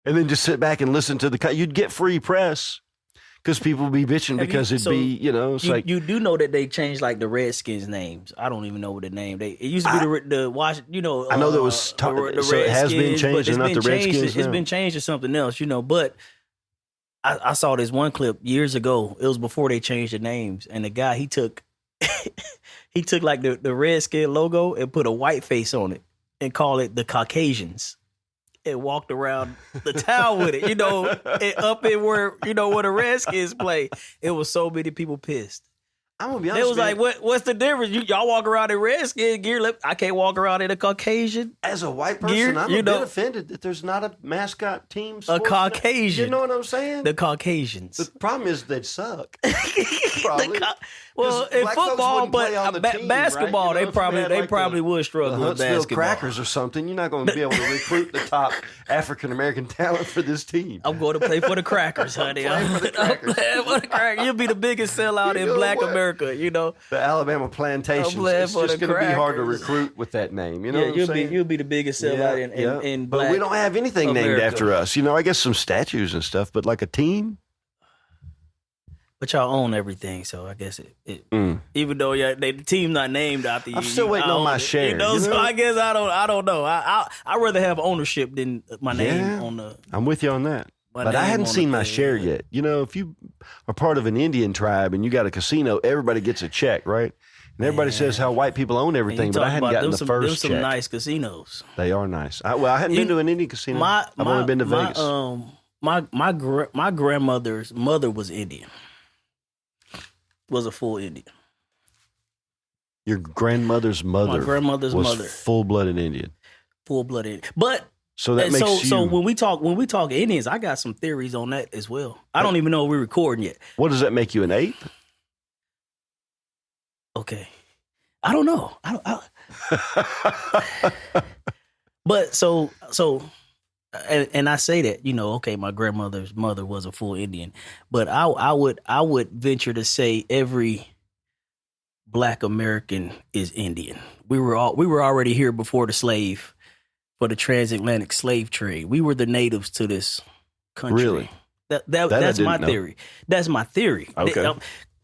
and then just sit back and listen to you'd get free press because people would be bitching because it'd be, it's like. You do know that they changed like the Redskins names. I don't even know what the name. It used to be the Washington, I know there was the so it has been Redskins, changed, but not the Redskins. It's been changed to something else, but I saw this one clip years ago. It was before they changed the names, and the guy he took like the Redskin logo and put a white face on it and called it the Caucasians. And walked around the town with it, and up in where where the Redskins play. It was so many people pissed. I'm gonna be honest. It was like, what's the difference? Y'all walk around in Redskin gear. I can't walk around in a Caucasian. As a white person, gear, I'm a bit offended that there's not a mascot team. A Caucasian. You know what I'm saying? The Caucasians. The problem is they'd suck. Well, in football, but basketball, right? they probably would struggle with basketball. Crackers or something. You're not going to be able to recruit the top African American talent for this team. I'm going to play for the Crackers, honey. I'm playing for the Crackers. You'll be the biggest sellout in Black America. The Alabama Plantations. It's just going to be hard to recruit with that name. You know what I'm saying? You'll be the biggest sellout in Black But we don't have anything America. named after us. I guess some statues and stuff, but like a team? But y'all own everything, so I guess even though the team not named after you, I'm still waiting on my share. So I guess I don't know. I rather have ownership than my name on the. I'm with you on that. But I hadn't seen my share yet. If you are part of an Indian tribe and you got a casino, everybody gets a check, right? And everybody says how white people own everything, but I hadn't gotten the first check. Some nice casinos. They are nice. I hadn't been to an Indian casino. I've only been to Vegas. My grandmother's mother was Indian. Was a full Indian. Your grandmother's mother. My grandmother's was mother. Full-blooded Indian. Full-blooded. But so that makes you. So when we talk Indians, I got some theories on that as well. I don't even know if we're recording yet. What does that make you, an ape? Okay. I don't know. But so and I say that, okay, my grandmother's mother was a full Indian, but I would venture to say every Black American is Indian. We were already here before for the transatlantic slave trade. We were the natives to this country. Really? That's my theory. That's my theory. Okay.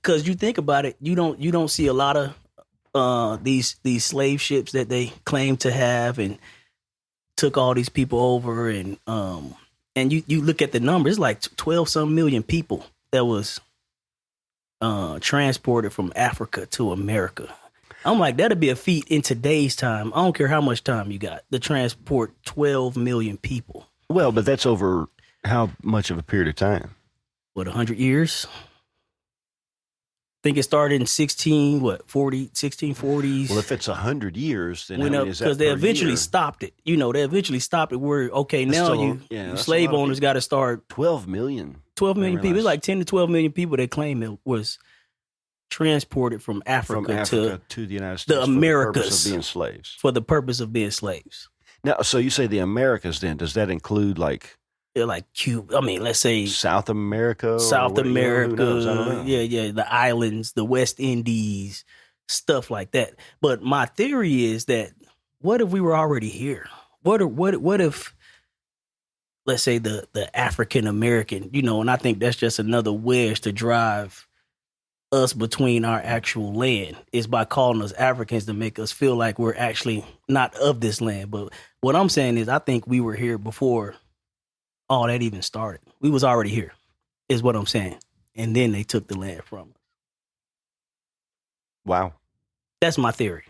Because you think about it, you don't see a lot of these slave ships that they claim to have and took all these people over, and you look at the numbers, it's like 12-some million people that was transported from Africa to America. I'm like, that'd be a feat in today's time. I don't care how much time you got to transport 12 million people. Well, but that's over how much of a period of time? 100 years? I think it started in 1640s. Well, if it's 100 years, then how many is that because they per eventually year? stopped it. They eventually stopped it where, okay, now you slave owners got to start. 12 million. 12 million people. It's like 10 to 12 million people that claim it was transported from Africa to the United States the Americas for the purpose of being slaves. For the purpose of being slaves. Now, so you say the Americas then, does that include like Cuba? I mean, let's say South America. South America. Who knows? I don't know. Yeah. The islands, the West Indies, stuff like that. But my theory is that what if we were already here? What if, let's say the African American, and I think that's just another wedge to drive us between our actual land, is by calling us Africans to make us feel like we're actually not of this land. But what I'm saying is I think we were here before all that even started. We was already here, is what I'm saying. And then they took the land from us. Wow. That's my theory.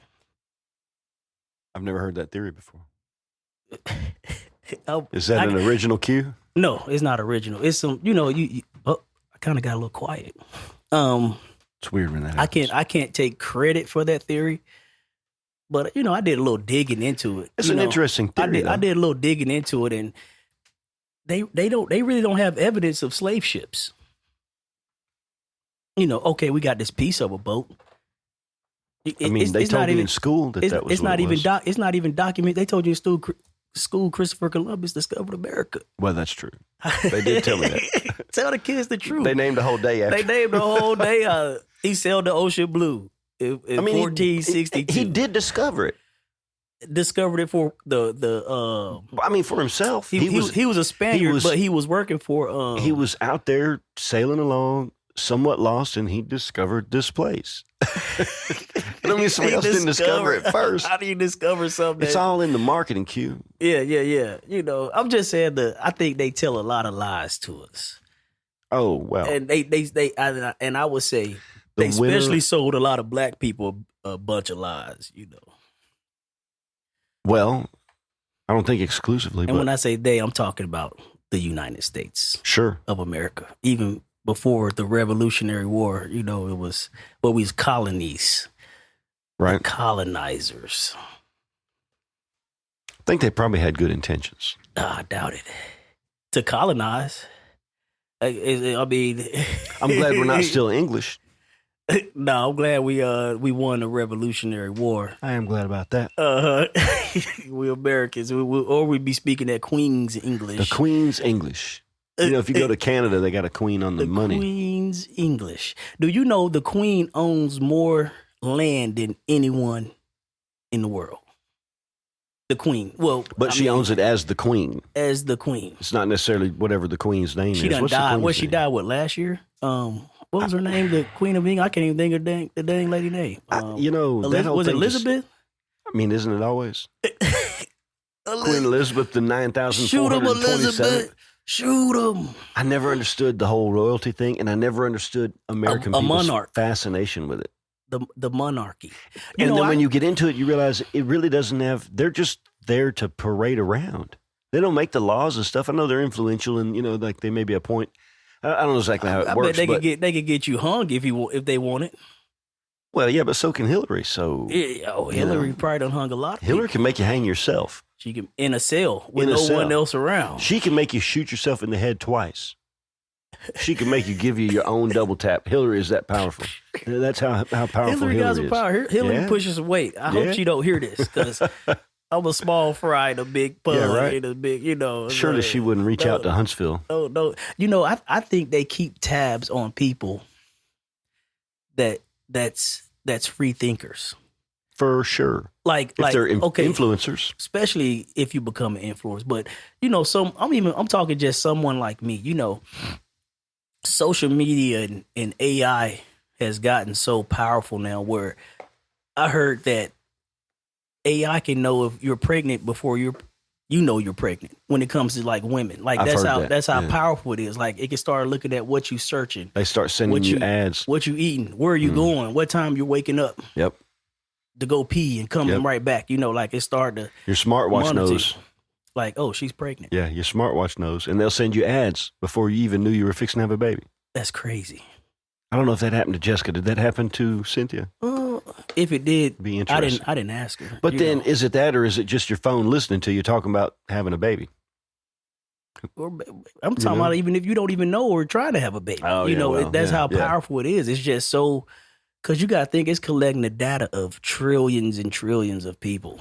I've never heard that theory before. Oh, Is that an original cue? No, it's not original. It's some, I kind of got a little quiet. It's weird when that happens. I can't take credit for that theory, but I did a little digging into it. It's an interesting theory. I did a little digging into it, and they really don't have evidence of slave ships. Okay, we got this piece of a boat. They told you in school that was what it was. It's not even documented. They told you in school Christopher Columbus discovered America. Well, that's true. They did tell me that. Tell the kids the truth. They named the whole day after. They named the whole day. He sailed the ocean blue in 1462. He did discover it. discovered it for I mean, for himself. He was a Spaniard, but he was working for he was out there sailing along, somewhat lost, and he discovered this place. I mean, somebody else didn't discover it first. How do you discover something? It's all in the marketing queue. Yeah. You know, I'm just saying I think they tell a lot of lies to us. Oh, well. And I would say they especially sold a lot of black people a bunch of lies, you know. Well, I don't think exclusively. And when I say they, I'm talking about the United States of America. Even before the Revolutionary War, you know, it was what we was colonies. Right. Colonizers. I think they probably had good intentions. I doubt it. To colonize. I mean, I'm glad we're not still English. No, I'm glad we won the Revolutionary War. I am glad about that. We Americans, or we'd be speaking that Queen's English. The Queen's English. You know, if you go to Canada, they got a queen on the money. Queen's English. Do you know the Queen owns more land than anyone in the world? The Queen. Well, but she owns it as the Queen. As the Queen. It's not necessarily whatever the Queen's name is. She done died. What she died? What, last year? What was her name? The Queen of England. I can't even think of the dang lady name. You know, that whole was thing it Elizabeth? I mean, isn't it always? Queen Elizabeth, the 9,427. Shoot him, Elizabeth. Shoot him. I never understood the whole royalty thing, and I never understood American people's fascination with it. The monarchy. And then when you get into it, you realize it really doesn't have, they're just there to parade around. They don't make the laws and stuff. I know they're influential and, you know, like they may be a point. I don't know exactly how it works. Bet they could get you hung if they want it. Well, yeah, but so can Hillary. So Hillary probably done hung a lot. Hillary can make you hang yourself. She can in a cell with no one else around. She can make you shoot yourself in the head twice. She can make you give you your own double tap. Hillary is that powerful. That's how powerful Hillary got is. some power. Hillary pushes some weight. I hope she don't hear this because I'm a small fry in a big pug. Yeah, right. In a big, you know. Surely she wouldn't reach out to Huntsville. No. You know, I think they keep tabs on people that's free thinkers. For sure. Like they're influencers. Especially if you become an influencer. But, you know, I'm talking just someone like me, you know, social media and AI has gotten so powerful now where I heard that AI can know if you're pregnant before you know you're pregnant when it comes to like women. Like that's how powerful it is. Like it can start looking at what you searching. They start sending you ads. What you eating, where are you going, what time you're waking up. Yep. To go pee and coming right back. You know, like it started to your smartwatch knows. Like, oh, she's pregnant. Yeah, your smartwatch knows. And they'll send you ads before you even knew you were fixing to have a baby. That's crazy. I don't know if that happened to Jessica. Did that happen to Cynthia? If it did, be interesting. I didn't ask her. But then, is it that, or is it just your phone listening to you talking about having a baby? I'm talking about even if you don't even know or trying to have a baby. Oh, that's how powerful it is. It's just so, because you got to think it's collecting the data of trillions and trillions of people.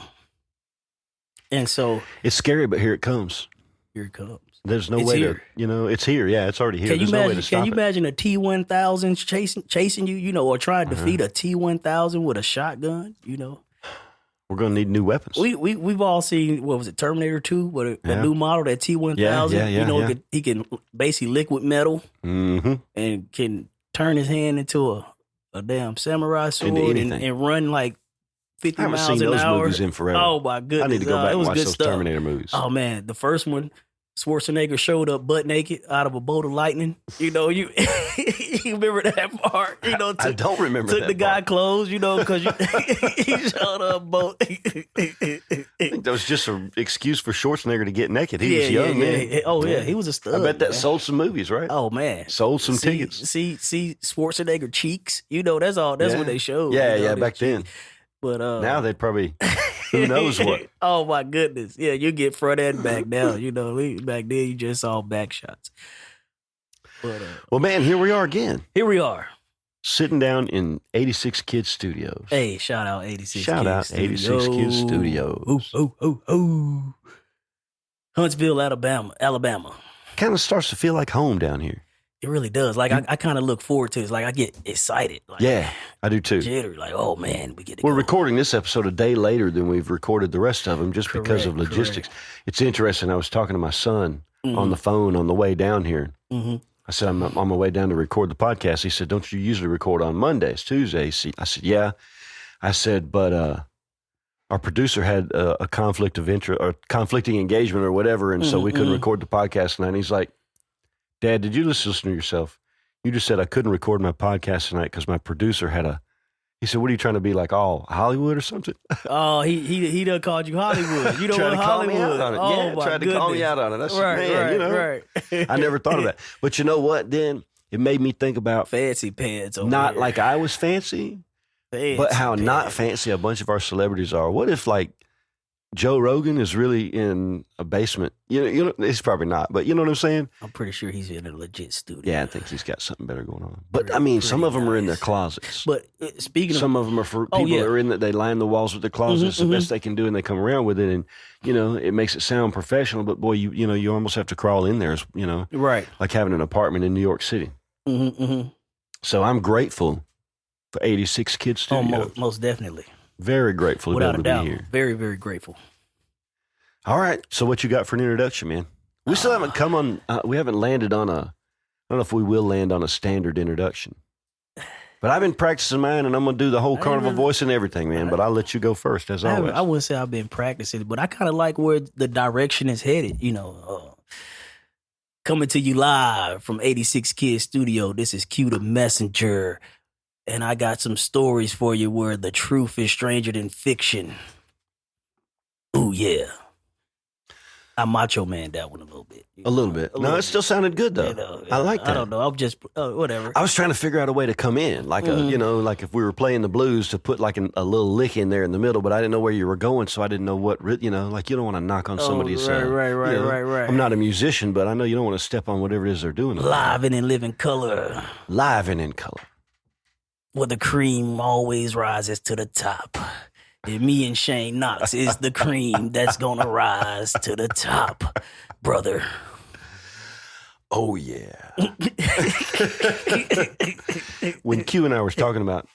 And so. It's scary, but here it comes. Here it comes. There's no way to, it's here. Yeah, it's already here. There's no way to stop it. Can you imagine a T-1000 chasing you, or trying to defeat a T-1000 with a shotgun, We're going to need new weapons. We've all seen, what was it, Terminator 2, with a new model, that T-1000. He can basically liquid metal and can turn his hand into a damn samurai sword and run like 50 miles an hour. I haven't seen those movies in forever. Oh, my goodness. I need to go back and watch those Terminator movies. Oh, man. The first one, Schwarzenegger showed up butt naked out of a bolt of lightning. You remember that part? I don't remember that Took the guy clothes, because he showed up both. I think that was just an excuse for Schwarzenegger to get naked. He was young, man. Yeah. Oh, yeah. He was a stud. I bet that sold some movies, right? Oh, man. Sold some tickets. See Schwarzenegger cheeks. That's all. That's what they showed. Yeah, back then. But now they'd probably, who knows what. Oh, my goodness. Yeah, you get front and back now. Back then you just saw back shots. But, well, man, here we are again. Here we are. Sitting down in 86 Kids Studios. Hey, shout out 86 Kids Studios. 86 Kids Studios. Huntsville, Alabama. Kind of starts to feel like home down here. It really does. Like I kind of look forward to it. It's like I get excited. Like, Yeah, I do too. jittery. Like, oh man, we get to We're go. recording this episode a day later than we've recorded the rest of them just because of logistics. It's interesting. I was talking to my son on the phone on the way down here. Mm-hmm. I said, I'm on my way down to record the podcast. He said, don't you usually record on Mondays, Tuesdays? I said, yeah. I said, but our producer had a conflict of interest or conflicting engagement or whatever, and so we couldn't record the podcast tonight. And he's like, Dad, did you listen to yourself? You just said I couldn't record my podcast tonight because my producer had he said, what are you trying to be, like all Hollywood or something? Oh, he done called you Hollywood. You know what Hollywood? Me out on it. Oh, yeah, tried to call me out on it. I said, right. I never thought of that. But you know what, then? It made me think about fancy pants over not here. like I was fancy, but how not fancy a bunch of our celebrities are. What if like Joe Rogan is really in a basement? You know, he's probably not, but you know what I'm saying? I'm pretty sure he's in a legit studio. Yeah, I think he's got something better going on. But I mean, some of them are in their closets. But speaking of, some of them are for people that are in that they line the walls with their closets. It's the best they can do, and they come around with it, and you know, it makes it sound professional. But boy, you know, you almost have to crawl in there, you know, right? Like having an apartment in New York City. So I'm grateful for 86 Kids Studios. Oh, most definitely. Very grateful to be able to be here. Very, very grateful. All right. So what you got for an introduction, man? We still haven't come on. We haven't landed on I don't know if we will land on a standard introduction. But I've been practicing mine, and I'm going to do the whole carnival voice and everything, man. But I'll let you go first, as always. I wouldn't say I've been practicing, but I kind of like where the direction is headed, you know. Coming to you live from 86 Kids Studio. This is Q the Messenger. And I got some stories for you where the truth is stranger than fiction. Ooh, yeah. I macho man that one a little bit. A little bit. No, it still sounded good, though. You know, I like that. I don't know. I'm just, whatever. I was trying to figure out a way to come in, like you know, like if we were playing the blues to put like a little lick in there in the middle, but I didn't know where you were going, so I didn't know what, you know, like you don't want to knock on somebody's. Right. I'm not a musician, but I know you don't want to step on whatever it is they're doing. Live and in living color. Live and in color. Where the cream always rises to the top. And me and Shane Knox is the cream that's gonna rise to the top, brother. Oh, yeah. When Q and I was talking about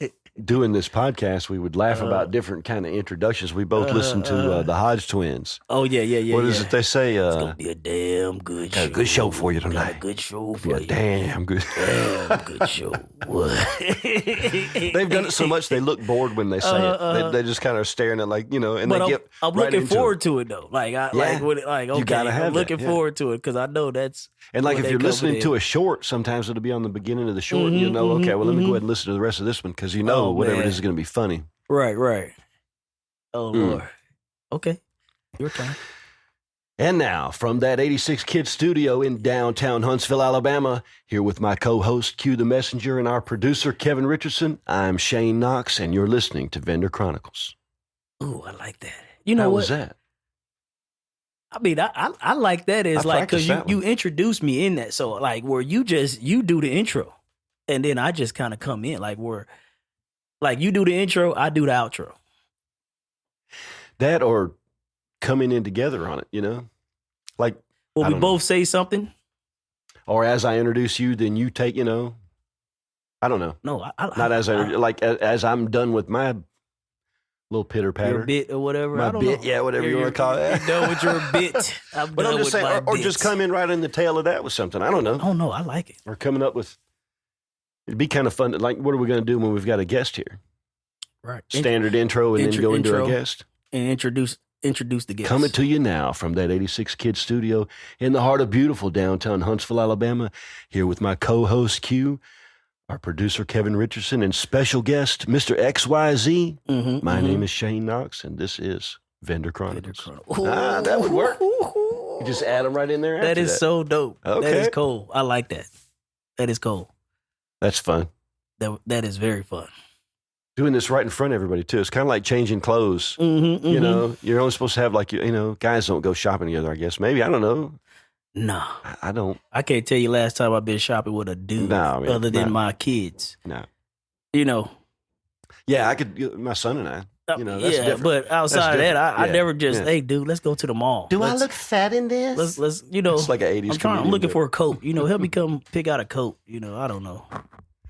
doing this podcast, we would laugh about different kind of introductions. We both listened to the Hodge Twins. Oh, yeah. What is it they say? It's going to be a damn good show. A good show for you tonight. Got a good show for you. Damn good show. They've done it so much, they look bored when they say it. They just kind of staring at, like, you know, and but they get I'm right looking forward to it, though. Like, okay, you gotta have I'm looking forward to it because I know that's. And like if you're listening to a short, sometimes it'll be on the beginning of the short, and you know, okay, well, let me go ahead and listen to the rest of this one because you know whatever it is going to be funny. Right. Oh, Lord. Okay. Your turn. And now, from that 86 Kids Studio in downtown Huntsville, Alabama, here with my co-host, Q the Messenger, and our producer, Kevin Richardson, I'm Shane Knox, and you're listening to Vendor Chronicles. Ooh, I like that. You know How what? was that? I mean, I like that as like, because you introduced me in that. So like where you do the intro and then I just kind of come in like where like you do the intro, I do the outro. That or coming in together on it, you know? Like, well, we both say something. Or as I introduce you, then you take, you know, I don't know. No, as I'm done with my little pitter patter. Your bit or whatever. My I don't bit, know. yeah, whatever you want to call it. You're done with your bit. But I'm just saying, or just come in right in the tail of that with something. I don't know. Oh, no, I like it. Or coming up with, it'd be kind of fun. Like, what are we going to do when we've got a guest here? Right. Standard intro and then go into a guest. And introduce the guest. Coming to you now from that 86 Kids Studio in the heart of beautiful downtown Huntsville, Alabama, here with my co-host Q, our producer, Kevin Richardson, and special guest, Mr. XYZ. My name is Shane Knox, and this is Vendor Chronicles. That would work. You just add them right in there after that. That is so dope. Okay. That is cool. I like that. That is cool. That's fun. That is very fun. Doing this right in front of everybody, too. It's kind of like changing clothes. You know, you're only supposed to have, like, you know, guys don't go shopping together, I guess. Maybe. I don't know. No. I don't. I can't tell you last time I've been shopping with a dude other than my kids. No. You know. Yeah, I could, my son and I. That's different. but outside of that, I Yeah, never just, yeah. hey, dude, let's go to the mall. Do I look fat in this? Let's It's like an 80s I'm looking comedian for a coat. Help me come pick out a coat. I don't know.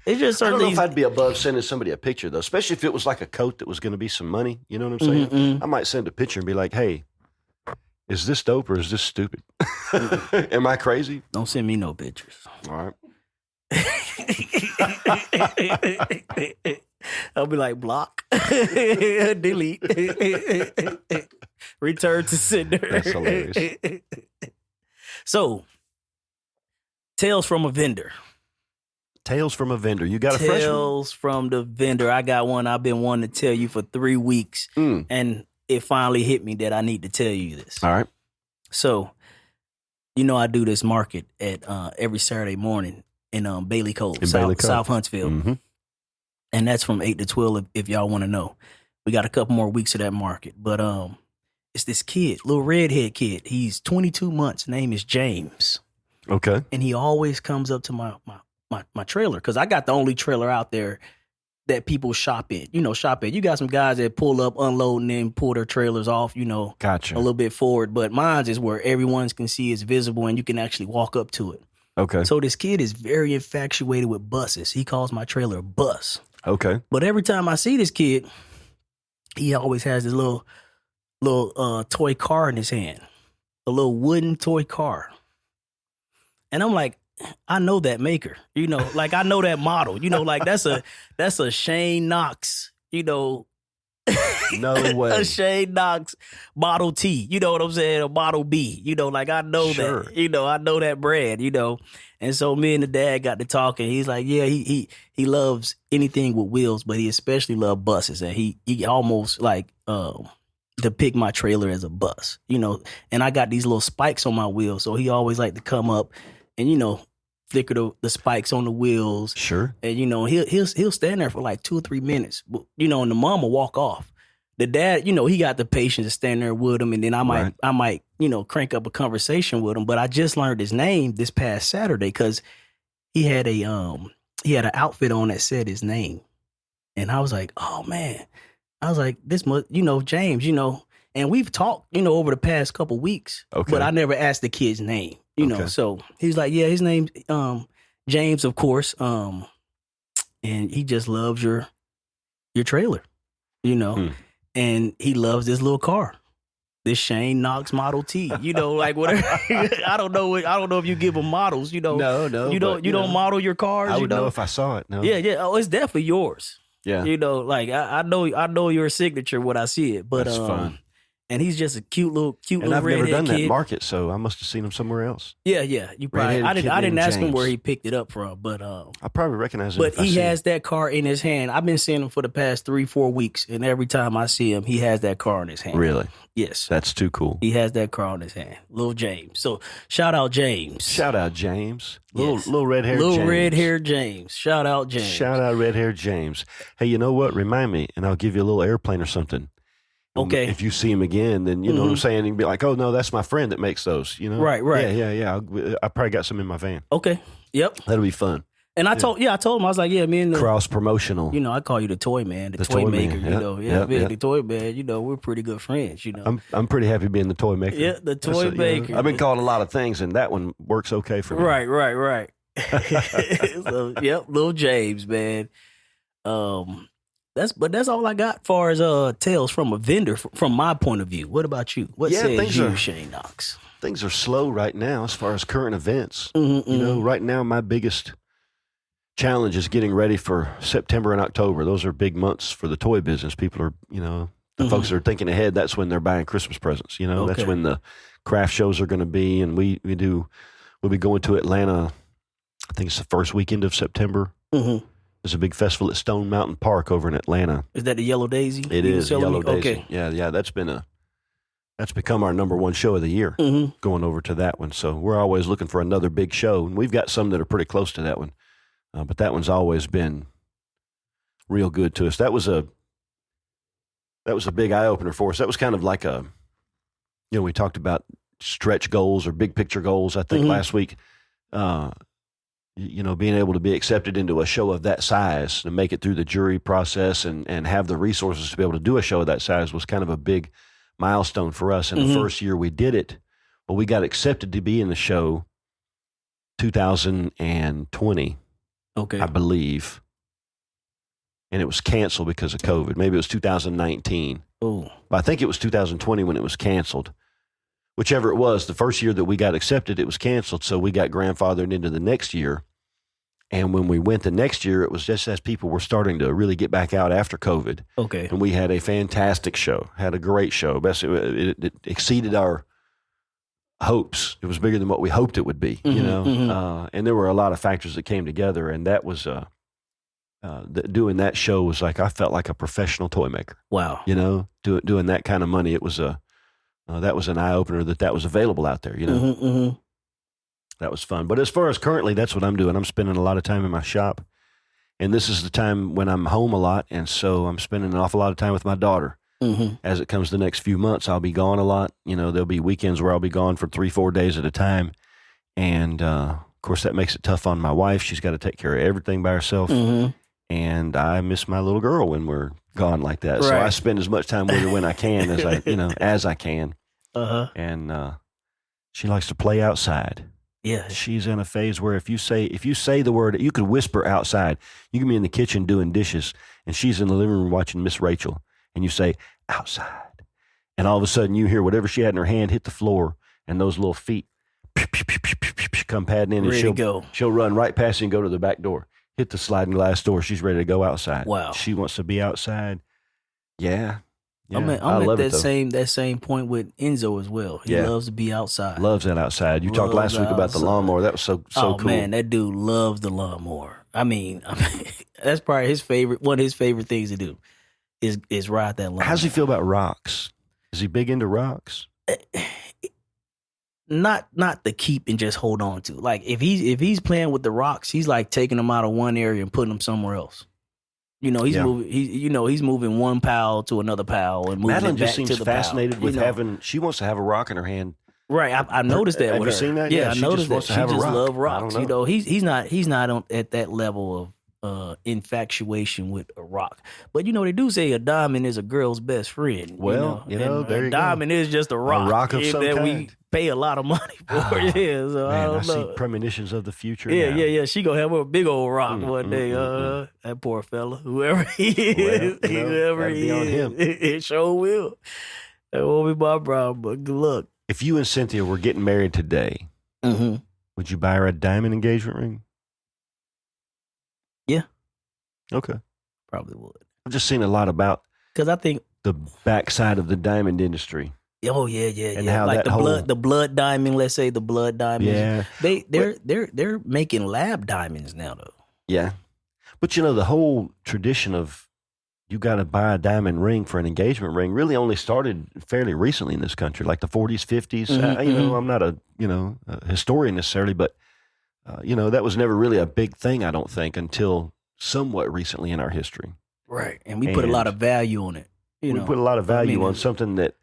It's just I certain don't know things. if I'd be above sending somebody a picture, though, especially if it was like a coat that was going to be some money. You know what I'm saying? Mm-mm. I might send a picture and be like, hey, is this dope or is this stupid? Am I crazy? Don't send me no pictures. All right. I'll be like, block, delete, return to sender. That's hilarious. So, tales from a vendor. Tales from a vendor. You got a fresh one? Tales from the vendor. I got one I've been wanting to tell you for 3 weeks, and it finally hit me that I need to tell you this. All right. So, I do this market at every Saturday morning in Bailey Cove, South Huntsville. Mm-hmm. And that's from 8 to 12 if y'all want to know. We got a couple more weeks of that market. But it's this kid, little redhead kid. He's 22 months. Name is James. Okay. And he always comes up to my trailer because I got the only trailer out there that people shop in. You got some guys that pull up, unload, and then pull their trailers off, Gotcha. a little bit forward. But mine's is where everyone can see it's visible and you can actually walk up to it. Okay. So this kid is very infatuated with buses. He calls my trailer a bus. Okay. But every time I see this kid, he always has this little toy car in his hand, a little wooden toy car. And I'm like, I know that maker, like I know that model, like that's a Shane Knox, No way. a Shane Knox Model T, you know what I'm saying, a Model B, like I know Sure. that, I know that brand, And so me and the dad got to talking. He's like, yeah, he loves anything with wheels, but he especially loves buses, and he almost like depict my trailer as a bus, And I got these little spikes on my wheels, so he always like to come up and flicker the spikes on the wheels. Sure. And he'll stand there for like 2 or 3 minutes, and the mom will walk off. The dad, he got the patience to stand there with him, and then I might crank up a conversation with him. But I just learned his name this past Saturday because he had an outfit on that said his name, and I was like, oh man, this must, James, and we've talked, over the past couple weeks, Okay. but I never asked the kid's name, Okay. So he's like, yeah, his name's James, of course, and he just loves your trailer, and he loves this little car, this Shane Knox Model T, like whatever. I don't know if you give them models, No. you don't model your cars. I would know if I saw it. No. Yeah. Oh, it's definitely yours. Yeah. Like I know your signature when I see it. But That's fun. And he's just a cute little And I've never redhead done kid. that market, so I must have seen him somewhere else. Yeah. You probably. Redheaded kid I didn't named ask him James. where he picked it up from, but I probably recognize him. but if I he see has him. that car in his hand. I've been seeing him for the past 3-4 weeks, and every time I see him, he has that car in his hand. Really? Yes. That's too cool. He has that car in his hand. Little James. So shout out James. Shout out James. Yes. Little red hair Little James. red hair James. Shout out James. Shout out red hair James. Hey, you know what? Remind me, and I'll give you a little airplane or something. Okay. If you see him again, then you know what I'm saying. You can be like, "Oh no, that's my friend that makes those." Right. Yeah. I probably got some in my van. Okay. Yep. That'll be fun. And I told him, I was like, yeah, me and the, Cross promotional. I call you the toy man, the The toy toy maker, man. Yeah, Yep. the toy man, we're pretty good friends, I'm pretty happy being the toy maker. Yeah, the toy maker. I've been called a lot of things, and that one works okay for me. Right. So, yep, little James, man. That's all I got as far as tales from a vendor from my point of view. What about you? What says you, Shane Knox? Things are slow right now as far as current events. Mm-hmm. Right now my biggest challenge is getting ready for September and October. Those are big months for the toy business. People are, the folks that are thinking ahead, that's when they're buying Christmas presents. That's when the craft shows are going to be. And we'll be going to Atlanta. I think it's the first weekend of September. Mm-hmm. There's a big festival at Stone Mountain Park over in Atlanta. Is that the Yellow Daisy? It is Yellow Daisy. Okay. Yeah. That's become our number one show of the year. Mm-hmm. Going over to that one. So we're always looking for another big show, and we've got some that are pretty close to that one. But that one's always been real good to us. That was a big eye opener for us. That was kind of like we talked about stretch goals or big picture goals. I think last week, being able to be accepted into a show of that size and make it through the jury process and have the resources to be able to do a show of that size was kind of a big milestone for us. And the first year we did it, well, we got accepted to be in the show 2020, Okay. I believe. And it was canceled because of COVID. Maybe it was 2019. Oh. But I think it was 2020 when it was canceled. Whichever it was, the first year that we got accepted, it was canceled. So we got grandfathered into the next year. And when we went the next year, it was just as people were starting to really get back out after COVID. Okay. And we had a fantastic show, had a great show. It exceeded our hopes. It was bigger than what we hoped it would be, and there were a lot of factors that came together. And that was, doing that show was like, I felt like a professional toy maker. Wow. Doing that kind of money. It was that was an eye opener that was available out there, That was fun. But as far as currently, that's what I'm doing. I'm spending a lot of time in my shop, and this is the time when I'm home a lot. And so I'm spending an awful lot of time with my daughter. As it comes the next few months, I'll be gone a lot. There'll be weekends where I'll be gone for 3-4 days at a time. And, of course, that makes it tough on my wife. She's got to take care of everything by herself. And I miss my little girl when we're gone like that. Right. So I spend as much time with her when I can as I can. And she likes to play outside. Yeah. She's in a phase where if you say the word, you could whisper outside. You can be in the kitchen doing dishes, and she's in the living room watching Miss Rachel, and you say, outside. And all of a sudden you hear whatever she had in her hand hit the floor, and those little feet come padding in, and she'll run right past you and go to the back door, hit the sliding glass door. She's ready to go outside. Wow. She wants to be outside. Yeah. I'm at that same point with Enzo as well. He loves to be outside. Loves that outside. You talked last week about the lawnmower. That was so cool. Oh man, that dude loves the lawnmower. I mean, that's probably his favorite. One of his favorite things to do is ride that lawnmower. How does he feel about rocks? Is he big into rocks? Not to keep and just hold on to. Like if he's playing with the rocks, he's like taking them out of one area and putting them somewhere else. Moving. He's moving one pile to another pile and moving Madeline it back just seems to the fascinated pile, with having. She wants to have a Right. a hand. Right, I noticed that. Have with you her. seen that? Yeah, I she noticed just that. She just rock. loves rocks. I don't know. He's not at that level of infatuation with a rock. But they do say a diamond is a girl's best friend. Well, there you go. Diamond is just a rock of some that kind. we pay a lot of money for. So man, I don't know. See premonitions of the future. Yeah, now. yeah. She gonna have a big old rock one day. That poor fella, whoever he is, whoever he on is, him. it sure will. That won't be my problem. But good luck. If you and Cynthia were getting married today, would you buy her a diamond engagement ring? Yeah. Okay. Probably would. I've just seen a lot about because I think the backside of the diamond industry. Oh yeah, and how like that the blood diamond. Let's say the blood diamonds. Yeah, they're making lab diamonds now though. Yeah, but the whole tradition of you got to buy a diamond ring for an engagement ring really only started fairly recently in this country, like the 40s, 50s. I'm not a historian necessarily, but that was never really a big thing. I don't think until somewhat recently in our history. Right, and we put a lot of value on it. We put a lot of value on something that.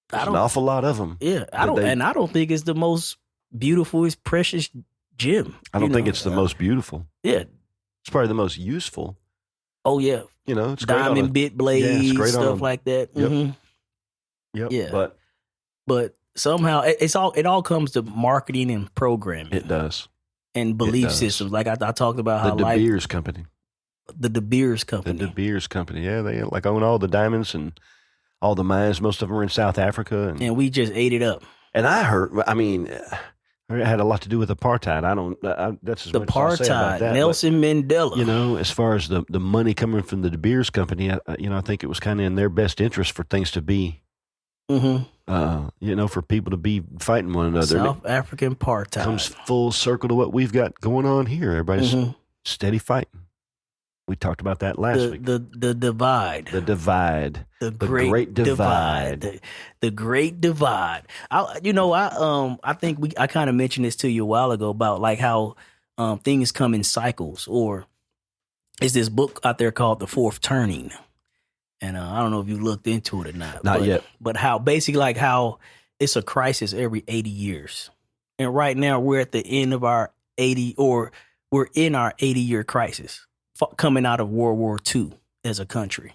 There's an awful lot of them. Yeah, I don't think it's the most beautiful, it's precious gem. I don't think it's the most beautiful. Yeah, it's probably the most useful. Oh yeah, it's diamond bit blades, stuff like that. Yep. Yeah, but somehow it all comes to marketing and programming. It does, and belief systems. Like I talked about how the De Beers Company. The De Beers Company. The De Beers Company. Yeah, they own all the diamonds and. All the mines, most of them are in South Africa. And we just ate it up. And I heard, it had a lot to do with apartheid. That's as much as I'll say about that. Nelson Mandela. As far as the money coming from the De Beers Company, I think it was kind of in their best interest for things to be, for people to be fighting one another. South African apartheid. Comes full circle to what we've got going on here. Everybody's steady fighting. We talked about that last week. The divide. The divide. The great divide. The great divide. I think I kind of mentioned this to you a while ago about like how things come in cycles, or is this book out there called The Fourth Turning? And I don't know if you looked into it or not. Not yet. But how basically like how it's a crisis every 80 years. And right now we're at the end of our we're in our 80-year crisis, coming out of World War II as a country.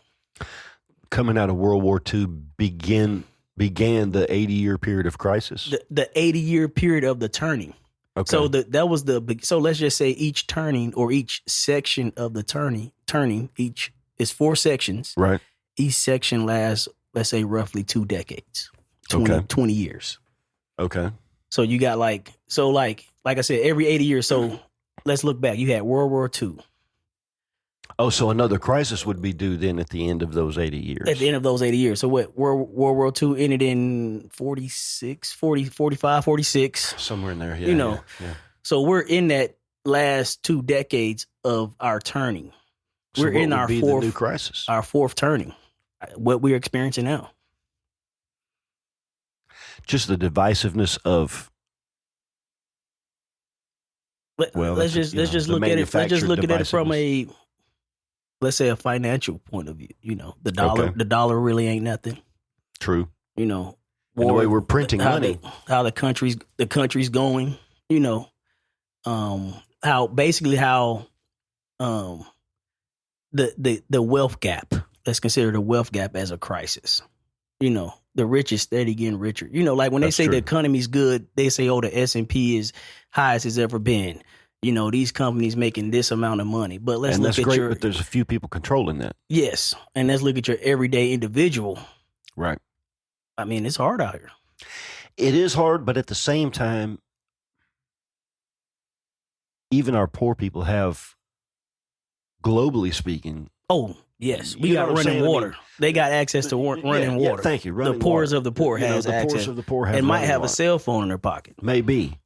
Coming out of World War II began the 80-year period of crisis. The 80-year period of the turning. Okay. So that was so let's just say each turning or each section of the turning each is 4 sections. Right. Each section lasts, let's say, roughly 2 decades, 20 years. Okay. So you got like I said, every 80 years. So let's look back. You had World War II. Oh, so another crisis would be due then at the end of those 80 years. At the end of those 80 years. So what, World War II ended in 45, 46. Somewhere in there, yeah. You know. Yeah. So we're in that last 2 decades of our turning. So We're what in would our be fourth the new crisis. Our fourth turning. What we're experiencing now. Just the divisiveness of let's just look at it. Let's just look at it from a, let's say, a financial point of view. You know, the dollar really ain't nothing. True. You know, and the way we're printing money, how the country's going. You know, how the wealth gap. Let's consider the wealth gap as a crisis. You know, the rich is steady getting richer. You know, like when they say the economy's good, they say, oh, the S&P is high as it's ever been. You know, these companies making this amount of money. But let's look at but there's a few people controlling that. Yes. And let's look at your everyday individual. Right. I mean, it's hard out here. It is hard, but at the same time, even our poor people have, globally speaking. Oh, yes. We got running water. I mean, they got access to running water. Yeah, thank you. The poorest of the poor has access. The poorest of the poor have and might have water. a cell phone in their pocket. Maybe.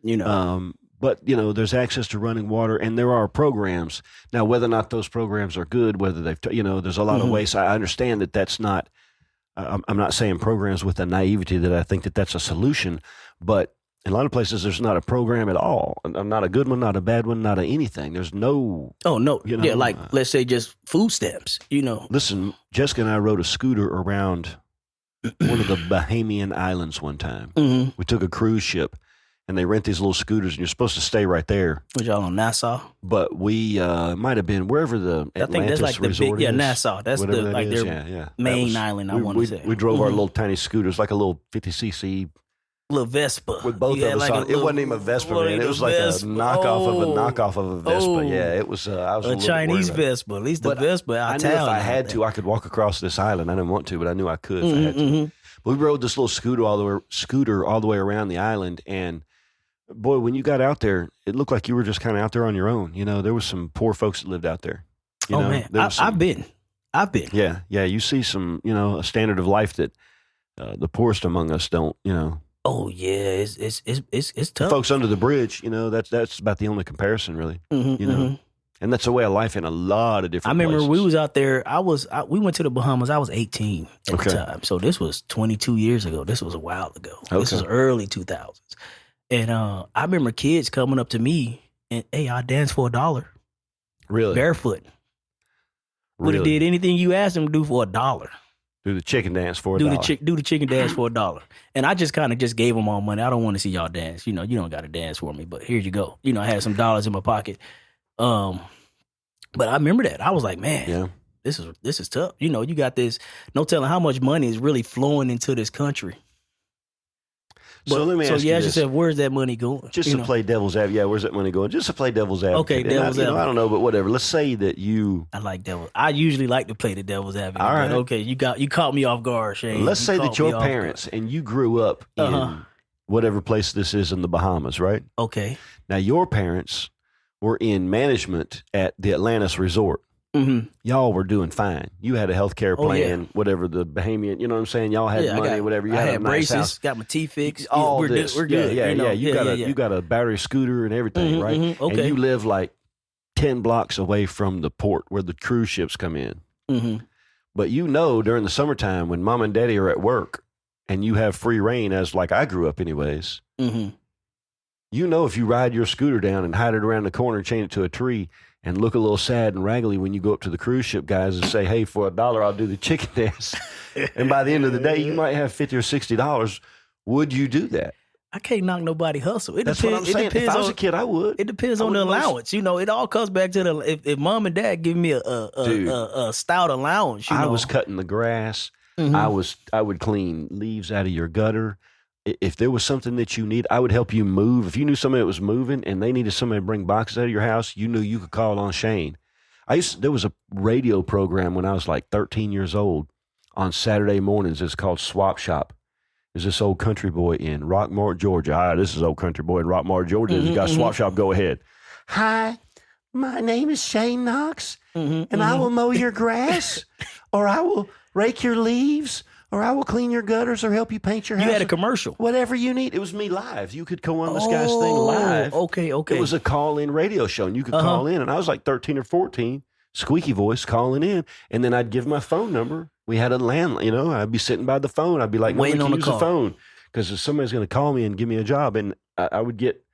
You know. But, you know, there's access to running water, and there are programs. Now, whether or not those programs are good, whether they've, there's a lot of ways. I understand that that's not, I'm not saying programs with a naivety that I think that that's a solution, but in a lot of places, there's not a program at all. Not a good one, not a bad one, not a anything. There's no. Oh, no. Yeah, like, let's say just food stamps, you know. Listen, Jessica and I rode a scooter around one of the Bahamian islands one time. Mm-hmm. We took a cruise ship. And they rent these little scooters, and you're supposed to stay right there. Was y'all on Nassau? But we might have been wherever the Atlantis I think that's like the resort big, is. Nassau. That's their main island. I want to say we drove our little tiny scooters, like a little 50cc. Little Vespa. With both of us on it. It wasn't even a Vespa, man. It was like a knockoff of a Vespa. Yeah, it was. I was a Chinese Vespa. At least the Vespa. I knew if I had to, I could walk across this island. I didn't want to, but I knew I could if I had to. But we rode this little scooter all the way around the island, and boy, when you got out there, it looked like you were just kind of out there on your own. You know, there was some poor folks that lived out there. Man, I've been. Yeah. You see some, a standard of life that the poorest among us don't. Oh yeah, it's tough. Folks under the bridge, that's about the only comparison, really. And that's a way of life in a lot of different. I remember places. we was out there. we went to the Bahamas. I was 18 at the time, so this was 22 years ago. This was a while ago. Okay. This was early 2000s. And I remember kids coming up to me and, hey, I dance for $1. Really? Barefoot. Really? Would have did anything you asked them to do for $1. Do the chicken dance for $1. Do the chicken dance for $1. And I just kind of just gave them all money. I don't want to see y'all dance. You don't got to dance for me, but here you go. I had some dollars in my pocket. But I remember that. I was like, man, this is tough. You got this, no telling how much money is really flowing into this country. So let me ask you this. Yourself, where's that money going? Just to play devil's advocate. Yeah, where's that money going? Just to play devil's advocate. Okay, devil's advocate. I don't know, but whatever. Let's say that you. I like devil. I usually like to play the devil's advocate. All right. Okay, you caught me off guard, Shane. Let's say that your parents and you grew up in whatever place this is in the Bahamas, right? Okay. Now your parents were in management at the Atlantis Resort. Mm-hmm. Y'all were doing fine. You had a health care plan, whatever the Bahamian, you know what I'm saying? Y'all had money, whatever. You I had had a nice braces, house. Got my teeth fixed. All we're this. We're good. Yeah. You got a battery scooter and everything, right? Okay. And you live like 10 blocks away from the port where the cruise ships come in. Mm-hmm. But during the summertime when mom and daddy are at work and you have free reign, as like I grew up anyways, mm-hmm. If you ride your scooter down and hide it around the corner and chain it to a tree and look a little sad and raggedy when you go up to the cruise ship guys and say, hey, for $1, I'll do the chicken dance. And by the end of the day, you might have $50 or $60. Would you do that? I can't knock nobody hustle. That's what I'm saying. If I was a kid, I would. It depends on the allowance. You know, it all comes back to the if mom and dad give me a stout allowance. You know? I was cutting the grass. I would clean leaves out of your gutter. If there was something that you need, I would help you move. If you knew somebody that was moving and they needed somebody to bring boxes out of your house, you knew you could call on Shane. There was a radio program when I was like 13 years old on Saturday mornings. It's called Swap Shop. There's this old country boy in Rockmart, Georgia. This is old country boy in Rockmart, Georgia. He's got Swap Shop. Go ahead. Hi, my name is Shane Knox, and I will mow your grass, or I will rake your leaves, or I will clean your gutters, or help you paint your house. You had a commercial. Whatever you need. It was me live. You could go on this guy's thing live. Okay. It was a call-in radio show, and you could call in. And I was like 13 or 14, squeaky voice calling in, and then I'd give my phone number. We had a landline, I'd be sitting by the phone. I'd be like, waiting on use the phone because if somebody's going to call me and give me a job, and I would get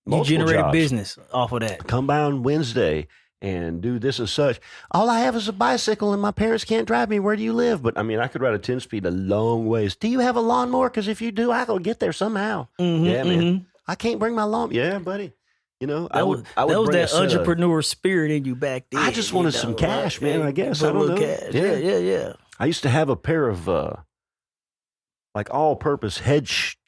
multiple You generated jobs. business off of that. Come by on Wednesday and do this and such. All I have is a bicycle and my parents can't drive me. Where do you live? But, I could ride a 10-speed a long ways. Do you have a lawnmower? Because if you do, I can get there somehow. Yeah, man. I can't bring my lawn. Yeah, buddy. I would that was bring that entrepreneur spirit in you back then. I just wanted some cash, man, I guess. I don't know. Cash. Yeah. I used to have a pair of all-purpose hedge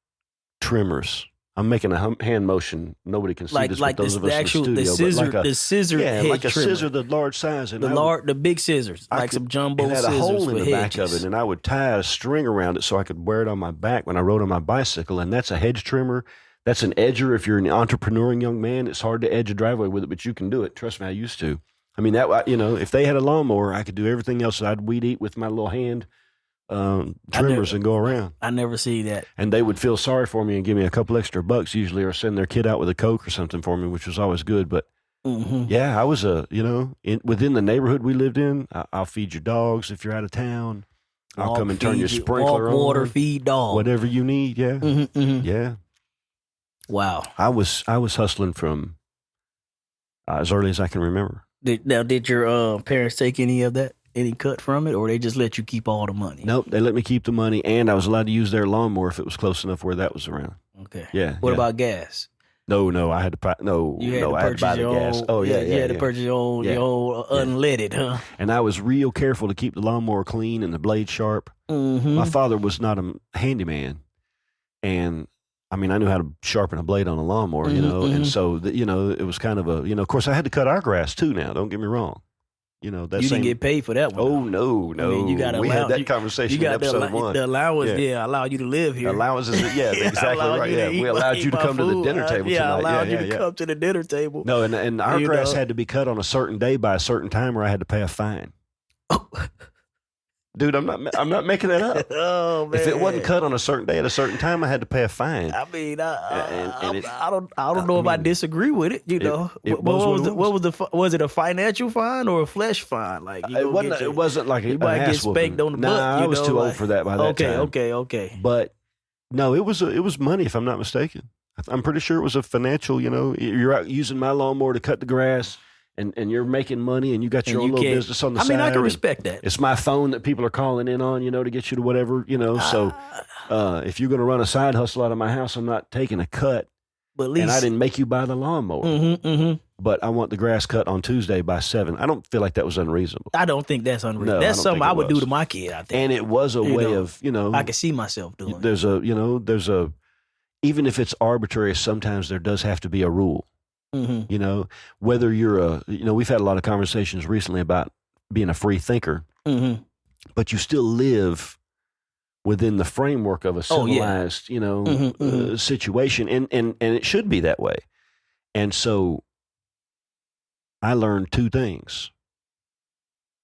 trimmers. I'm making a hand motion. Nobody can see this, but those of us in the studio. The scissor hedge like a trimmer. scissor, the large size. And the big scissors, some jumbo scissors. It had a hole in the hedges. back of it, and I would tie a string around it so I could wear it on my back when I rode on my bicycle, and that's a hedge trimmer. That's an edger. If you're an entrepreneuring young man, it's hard to edge a driveway with it, but you can do it. Trust me, I used to. If they had a lawnmower, I could do everything else. I'd weed eat with my little hand trimmers and go around. I never see that. And they would feel sorry for me and give me a couple extra bucks usually, or send their kid out with a Coke or something for me, which was always good. But yeah, I was within the neighborhood we lived in. I'll feed your dogs if you're out of town. I'll come and turn your sprinkler on. Water, feed dog. Whatever you need. Yeah. Yeah. Wow. I was hustling from as early as I can remember. Did your parents take any cut from it, or they just let you keep all the money? Nope, they let me keep the money, and I was allowed to use their lawnmower if it was close enough where that was around. Okay. Yeah. What about gas? No, I had to buy. I had to buy the gas. Oh yeah, you had to purchase your own unleaded, huh? And I was real careful to keep the lawnmower clean and the blade sharp. My father was not a handyman, and I knew how to sharpen a blade on a lawnmower, and so it was kind of of course I had to cut our grass too. Now, don't get me wrong. You didn't get paid for that one. Oh no! You got we had that conversation in episode 1. The allowance, allow you to live here. Allowances, exactly right. Yeah, we allowed you to come to the dinner table tonight. I allowed you to come to the dinner table. No, and our grass had to be cut on a certain day by a certain time, or I had to pay a fine. Dude, I'm not making that up. Oh man! If it wasn't cut on a certain day at a certain time, I had to pay a fine. I don't know if I disagree with it. Was it a financial fine or a flesh fine? Like it wasn't like you might get spanked on the butt. I was too old for that by that time. Okay. But no, it was money, if I'm not mistaken. I'm pretty sure it was a financial. You're out using my lawnmower to cut the grass. And you're making money, and you got your own little business on the side. I can respect that. It's my phone that people are calling in on, to get you to whatever, So if you're going to run a side hustle out of my house, I'm not taking a cut. But at least, and I didn't make you buy the lawnmower. But I want the grass cut on Tuesday by 7. I don't feel like that was unreasonable. I don't think that's unreasonable. No, that's something I would do to my kid, I think. And it was a way of, I could see myself doing there's a, even if it's arbitrary, sometimes there does have to be a rule. Whether you're we've had a lot of conversations recently about being a free thinker, but you still live within the framework of a civilized, situation, and it should be that way. And so I learned 2 things.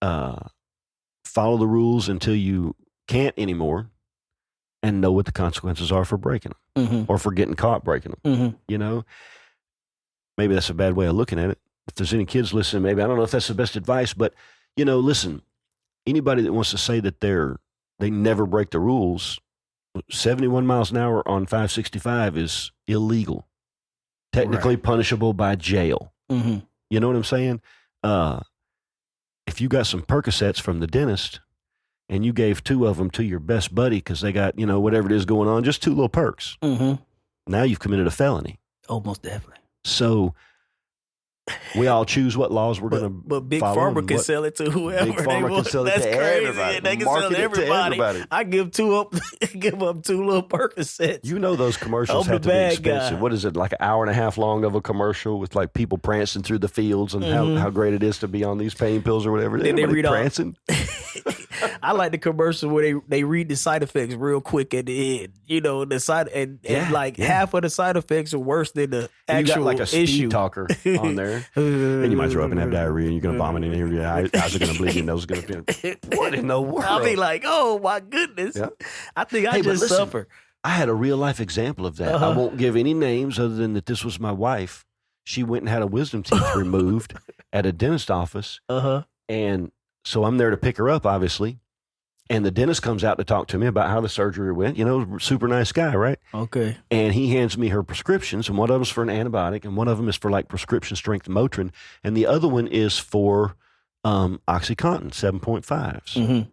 Follow the rules until you can't anymore, and know what the consequences are for breaking them or for getting caught breaking them, Maybe that's a bad way of looking at it. If there's any kids listening, maybe I don't know if that's the best advice, but listen, anybody that wants to say that they never break the rules, 71 miles an hour on 565 is illegal, technically punishable by jail. You know what I'm saying? If you got some Percocets from the dentist and you gave 2 of them to your best buddy because they got whatever it is going on, just 2 little perks. now you've committed a felony. Oh, most definitely. So we all choose what laws we're going to But Big follow. Pharma can sell it to whoever Big they Pharma want. can sell it That's to crazy. everybody. They can Market sell it to it to everybody. everybody. I give give up 2 little Percocets. You know those commercials I'm have the to be bad expensive. guy. What is it, like an hour and a half long of a commercial with like people prancing through the fields and how great it is to be on these pain pills or whatever? Then they read all- prancing. I like the commercial where they read the side effects real quick at the end. You know, the side and half of the side effects are worse than the And you got actual like a speed issue. talker on there. And you might throw up and have diarrhea and you're going to vomit in here. Your eyes are going to bleed. Your nose is going to be. What in the world? I'll be like, oh my goodness. Yeah. I think I Hey, but just listen, suffer. I had a real life example of that. I won't give any names other than that this was my wife. She went and had a wisdom teeth removed at a dentist office. And so I'm there to pick her up, obviously. And the dentist comes out to talk to me about how the surgery went. You know, super nice guy, right? Okay. And he hands me her prescriptions, and one of them is for an antibiotic, and one of them is for like prescription strength Motrin, and the other one is for OxyContin 7.5s.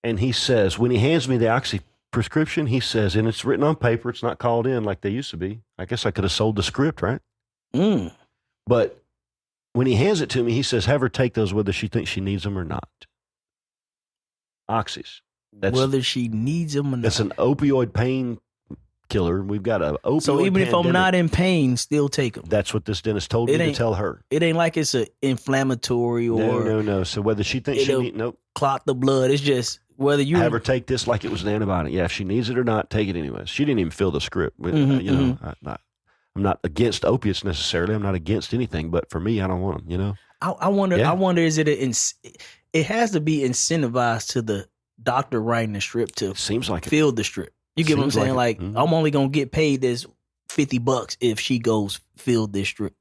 And he says, when he hands me the Oxy prescription, he says, and it's written on paper, it's not called in like they used to be. I guess I could have sold the script, right? But when he hands it to me, he says, have her take those whether she thinks she needs them or not. Oxys. Whether she needs them or not. That's an opioid pain killer. We've got an opioid So even if I'm pandemic. not in pain, still take them. That's what this dentist told me to tell her. It ain't like it's an inflammatory or No. So whether she thinks she needs, nope. clot the blood. It's just whether you Have her take this like it was an antibiotic. Yeah, if she needs it or not, take it anyways. She didn't even fill the script. But, I'm not against opiates necessarily. I'm not against anything, but for me, I don't want them. You know. I wonder. Yeah. I wonder. Is it it has to be incentivized to the doctor writing the script to seems like fill the script. You get what I'm saying? Like I'm only gonna get paid this $50 if she goes fill this script.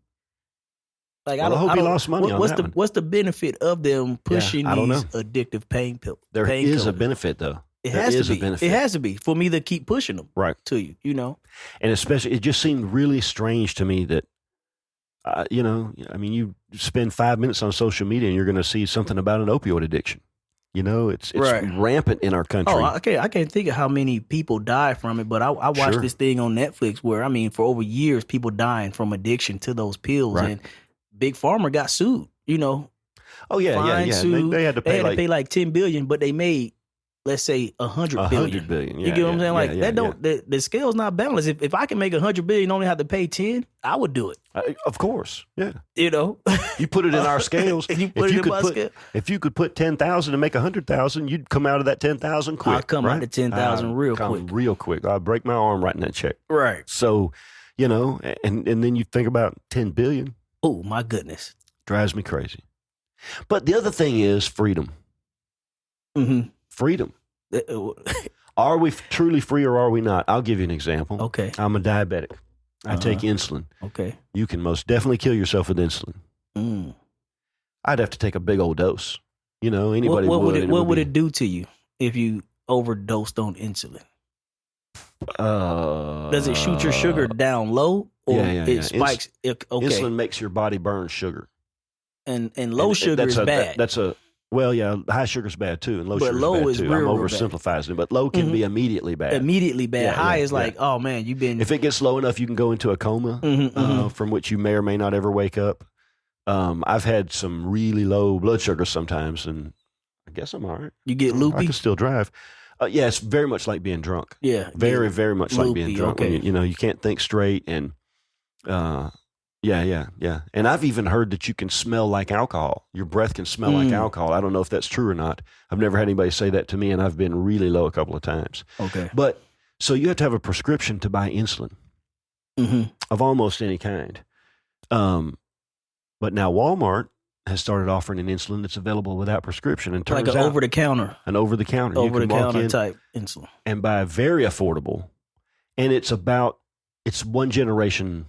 Like I hope he lost money on that one. What's the benefit of them pushing these addictive pain pills? There is a benefit though. It has to be. It has to be for me to keep pushing them to you. You know, and especially it just seemed really strange to me that. You know, I mean, you spend 5 minutes on social media and you're going to see something about an opioid addiction. You know, it's rampant in our country. Oh, okay. I can't think of how many people die from it, but I watched this thing on Netflix where, I mean, for over years, people dying from addiction to those pills. And Big Pharma got sued, you know. Oh, yeah. Sued. They had to pay like $10 billion, but they made, let's say, $100 billion. You get what I'm saying? Like that don't the scale's not balanced. If I can make $100 billion, only have to pay 10, I would do it. Of course, yeah. You know, you put it in our scales. If you could put 10,000 and make 100,000, you'd come out of that 10,000 quick. I'll come out of 10,000 real quick. I'll break my arm writing that check. Right. So, you know, and then you think about 10 billion. Oh my goodness, drives me crazy. But the other thing is freedom. Freedom. Are we truly free or are we not? I'll give you an example. Okay. I'm a diabetic. I take insulin. Okay. You can most definitely kill yourself with insulin. I'd have to take a big old dose. You know, anybody what would it do to you if you overdosed on insulin? Does it shoot your sugar down low or it spikes? Insulin makes your body burn sugar. And low sugar is bad. High sugar is bad too, and low sugar is bad too. I'm oversimplifying it, but low can be immediately bad. Immediately bad. High is like, oh man, you've been. If it gets low enough, you can go into a coma, from which you may or may not ever wake up. I've had some really low blood sugar sometimes, and I guess I'm all right. You get loopy? I can still drive. It's very much like being drunk. Yeah, very, very much loopy, like being drunk. Okay. When you can't think straight, and yeah. And I've even heard that you can smell like alcohol. Your breath can smell like alcohol. I don't know if that's true or not. I've never had anybody say that to me, and I've been really low a couple of times. Okay. But so you have to have a prescription to buy insulin of almost any kind. But now Walmart has started offering an insulin that's available without prescription, and turns like an over the counter, type insulin, and buy very affordable. And it's one generation.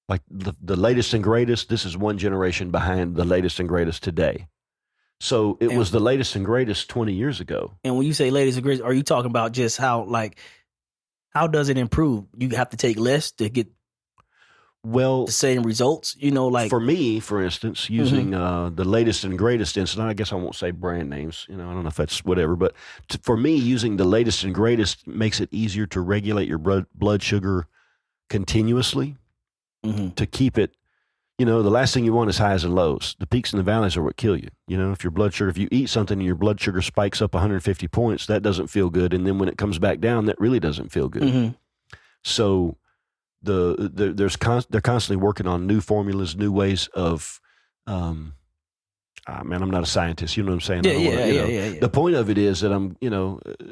Like the latest and greatest, this is one generation behind the latest and greatest today. So it was the latest and greatest 20 years ago. And when you say latest and greatest, are you talking about just how does it improve? You have to take less to get the same results? You know, like for me, for instance, using the latest and greatest insulin, I guess I won't say brand names. You know, I don't know if that's whatever, but for me, using the latest and greatest makes it easier to regulate your blood sugar continuously to keep it. You know, the last thing you want is highs and lows. The peaks and the valleys are what kill you. You know, if your blood sugar, if you eat something and your blood sugar spikes up 150 points, that doesn't feel good. And then when it comes back down, that really doesn't feel good. So they're constantly working on new formulas, new ways of, man, I'm not a scientist. You know what I'm saying? Yeah. The point of it is that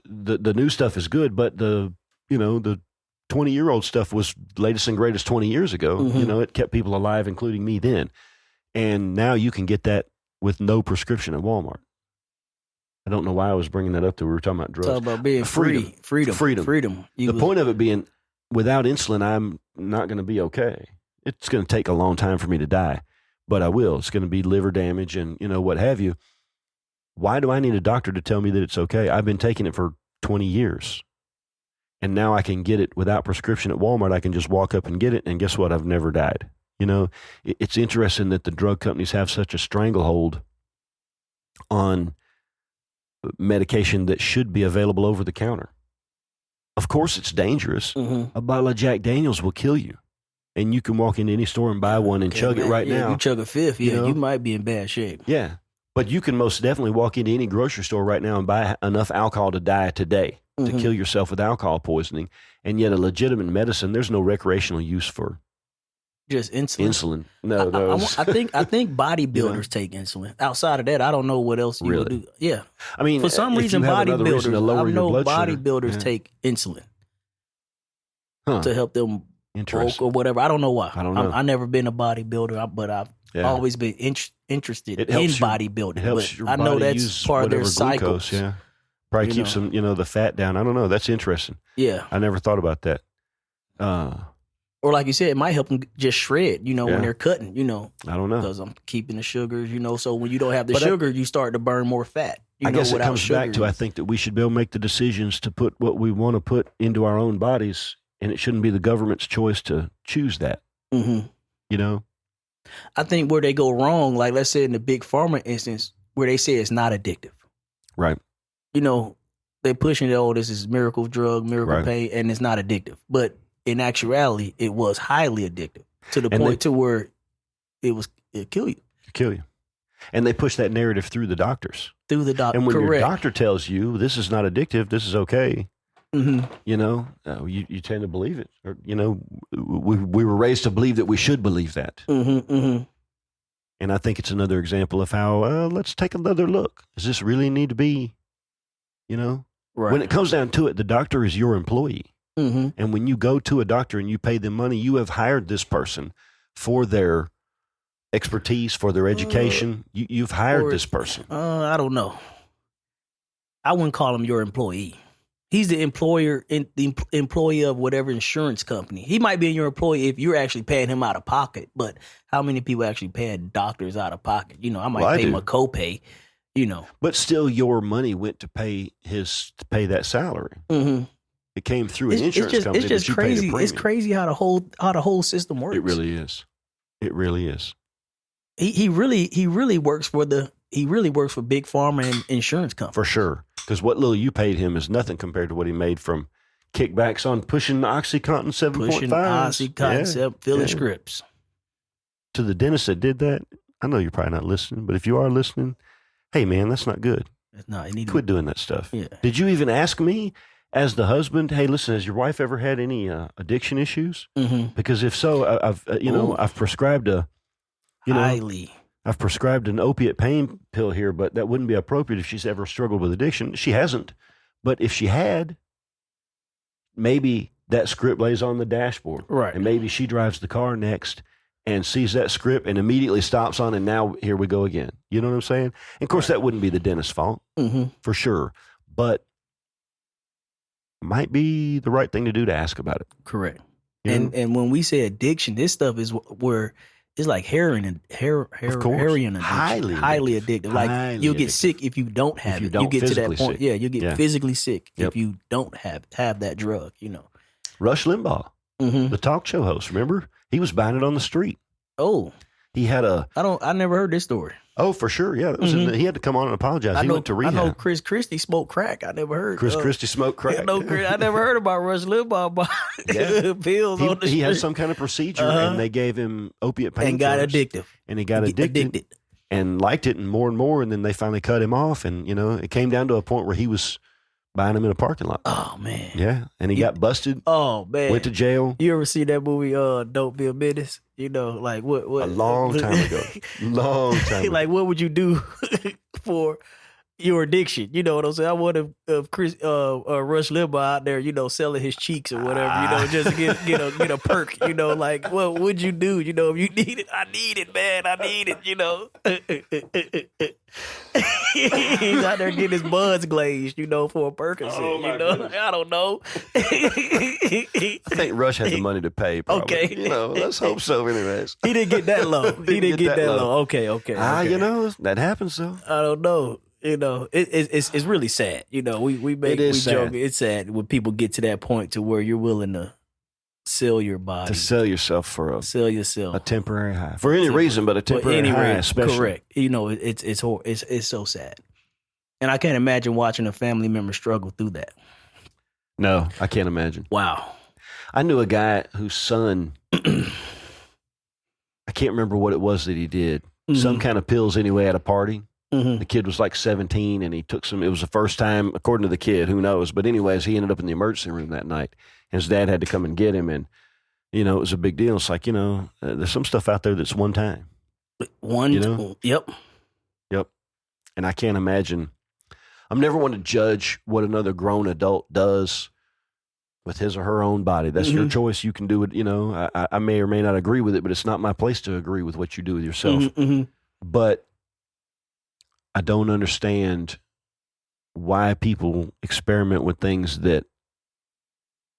the new stuff is good, but the 20-year-old stuff was latest and greatest 20 years ago. You know, it kept people alive, including me then. And now you can get that with no prescription at Walmart. I don't know why I was bringing that up that we were talking about drugs. Talk about being freedom. The point of it being, without insulin, I'm not going to be okay. It's going to take a long time for me to die, but I will. It's going to be liver damage and, what have you. Why do I need a doctor to tell me that it's okay? I've been taking it for 20 years. And now I can get it without prescription at Walmart. I can just walk up and get it. And guess what? I've never died. You know, it's interesting that the drug companies have such a stranglehold on medication that should be available over the counter. Of course, it's dangerous. A bottle of Jack Daniels will kill you. And you can walk into any store and buy one and chug it right now. You chug a fifth, you might be in bad shape. Yeah. But you can most definitely walk into any grocery store right now and buy enough alcohol to die today. To kill yourself with alcohol poisoning, and yet a legitimate medicine. There's no recreational use for just insulin. No, I think bodybuilders take insulin. Outside of that, I don't know what else you would do. Yeah, I mean, for some reason, bodybuilders take insulin to help them bulk or whatever. I don't know why. I don't know. I've never been a bodybuilder, but I've always been interested in bodybuilding. It helps your I know body that's use part of their glucose, cycles. Yeah. Probably keeps some, the fat down. I don't know. That's interesting. Yeah. I never thought about that. Or like you said, it might help them just shred, when they're cutting, I don't know. Because I'm keeping the sugars, so when you don't have the sugar, you start to burn more fat. I guess it comes back to, I think that we should be able to make the decisions to put what we want to put into our own bodies, and it shouldn't be the government's choice to choose that. I think where they go wrong, like let's say in the big pharma instance, where they say it's not addictive. Right. They pushing it, this is miracle drug, miracle pain, and it's not addictive. But in actuality, it was highly addictive to the point to where it kill you. Kill you. And they push that narrative through the doctors. And when your doctor tells you this is not addictive, this is okay, you tend to believe it. Or, we were raised to believe that we should believe that. And I think it's another example of how, let's take another look. Does this really need to be, When it comes down to it, the doctor is your employee. And when you go to a doctor and you pay them money, you have hired this person for their expertise, for their education. You've hired this person. I don't know. I wouldn't call him your employee. He's the employer, the employee of whatever insurance company. He might be your employee if you're actually paying him out of pocket. But how many people actually pay doctors out of pocket? I might pay him a copay. But still, your money went to pay that salary. It came through an insurance company. It's just crazy. It's crazy how the whole system works. It really is. It really is. He really works for big pharma and insurance companies. For sure, because what little you paid him is nothing compared to what he made from kickbacks on pushing OxyContin 7.5, filling scripts. To the dentist that did that, I know you're probably not listening, but if you are listening, hey man, that's not good. Quit doing that stuff. Yeah. Did you even ask me as the husband? Hey, listen, has your wife ever had any addiction issues? Because if so, I've prescribed I've prescribed an opiate pain pill here, but that wouldn't be appropriate if she's ever struggled with addiction. She hasn't, but if she had, maybe that script lays on the dashboard, right? And maybe she drives the car next and sees that script and immediately stops on, and now here we go again. You know what I'm saying? And of course, that wouldn't be the dentist's fault, for sure, but it might be the right thing to do to ask about it. Correct. And when we say addiction, this stuff is where it's like heroin addiction. Highly addictive. Like you'll get sick if you don't have it. You get to that point. Sick. Yeah, you'll get physically sick if you don't have that drug, Rush Limbaugh, the talk show host, remember? He was buying it on the street. Oh. He had I never heard this story. Oh, for sure. Yeah, that was he had to come on and apologize. He went to rehab. I know Chris Christie smoked crack. I never heard. Chris Christie smoked crack. I never heard about Rush Limbaugh pills on the street. He had some kind of procedure, and they gave him opiate painkillers. And got addictive. And he got addicted. And liked it and more, and then they finally cut him off. And, it came down to a point where he was buying them in a parking lot. Oh, man. Yeah, and he got busted. Oh, man. Went to jail. You ever see that movie, Don't Be a Menace? Like what? A long time ago. Long time ago. Like, what would you do for your addiction? You know what I'm saying? I wonder if Rush Limbaugh out there, selling his cheeks or whatever, just to get a perk, like what would you do? If you need it, I need it, man. I need it, He's out there getting his buds glazed, for a Percocet. Goodness. I don't know. I think Rush had the money to pay, probably. Okay. Let's hope so anyways. He didn't get that low. He didn't get that low. Okay. That happens though. I don't know. It's really sad. We joke. It's sad when people get to that point to where you're willing to sell your body, to sell yourself for a temporary high for any reason, but a temporary high, especially. Correct. It's so sad, and I can't imagine watching a family member struggle through that. No, I can't imagine. Wow. I knew a guy whose son, I can't remember what it was that he did. Mm-hmm. Some kind of pills anyway at a party. Mm-hmm. The kid was like 17 and he took some. It was the first time, according to the kid, who knows. But anyways, he ended up in the emergency room that night. His dad had to come and get him. And, it was a big deal. It's like, there's some stuff out there that's one time. Yep. And I can't imagine. I'm never one to judge what another grown adult does with his or her own body. That's your choice. You can do it. I may or may not agree with it, but it's not my place to agree with what you do with yourself. Mm-hmm. But I don't understand why people experiment with things that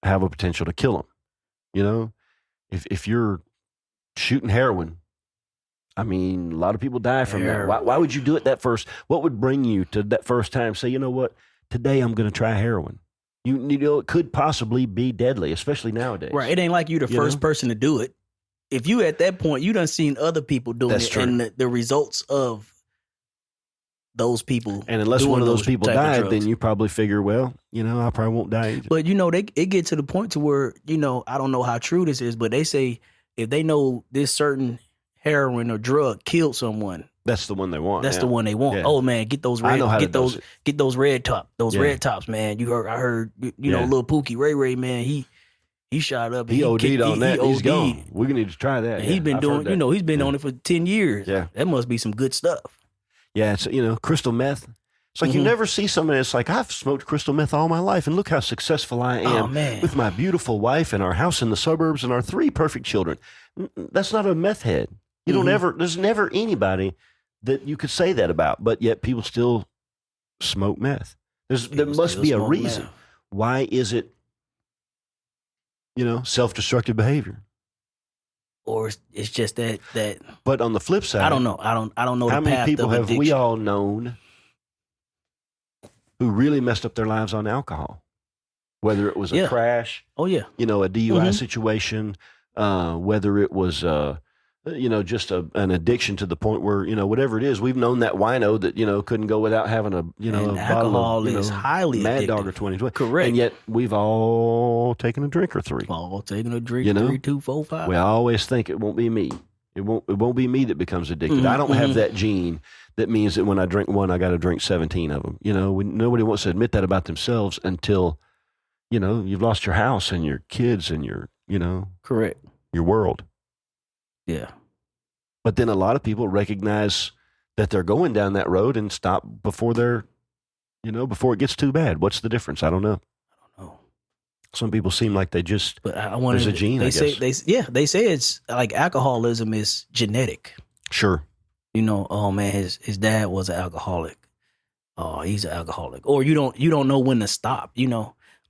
have a potential to kill them. If you're shooting heroin, I mean, a lot of people die from that. Why would you do it that first? What would bring you to that first time? Say, you know what? Today I'm going to try heroin. It could possibly be deadly, especially nowadays. Right. It ain't like you're the first person to do it. If you at that point, you done seen other people doing it, true. And the results of those people. And unless one of those people died, then you probably figure, well, I probably won't die either. But it get to the point to where, I don't know how true this is, but they say if they know this certain heroin or drug killed someone, that's the one they want. That's the one they want. Yeah. Oh man, get those red, get those red tops, man. I heard, little Pookie Ray, man, he shot up. He OD'd on that. He's gone. We're gonna need to try that. He's been doing, he's been on it for 10 years. Yeah, that must be some good stuff. Yeah, it's crystal meth. It's like you never see somebody that's like, I've smoked crystal meth all my life, and look how successful I am with my beautiful wife and our house in the suburbs and our 3 perfect children. That's not a meth head. You don't ever. There's never anybody that you could say that about, but yet people still smoke meth. There must be a reason. Meth. Why is it, self-destructive behavior? Or it's just that. But on the flip side, I don't know. I don't know. How many people have we all known who really messed up their lives on alcohol? Whether it was a crash, a DUI situation, whether it was just an addiction to the point where whatever it is, we've known that wino that couldn't go without having a a alcohol bottle of is highly Mad addictive. Dog or 2020. Correct. And yet we've all taken a drink or 3. All taken a drink, 3, 2, 4, 5. We always think it won't be me. It won't be me that becomes addicted. I don't have that gene that means that when I drink one, I got to drink 17 of them. Nobody wants to admit that about themselves until you've lost your house and your kids and your correct, your world. Yeah. But then a lot of people recognize that they're going down that road and stop before they're, before it gets too bad. What's the difference? I don't know. Some people seem like they just, but there's a gene, I guess. They say it's like alcoholism is genetic. Sure. Oh man, his dad was an alcoholic. Oh, he's an alcoholic. Or you don't know when to stop,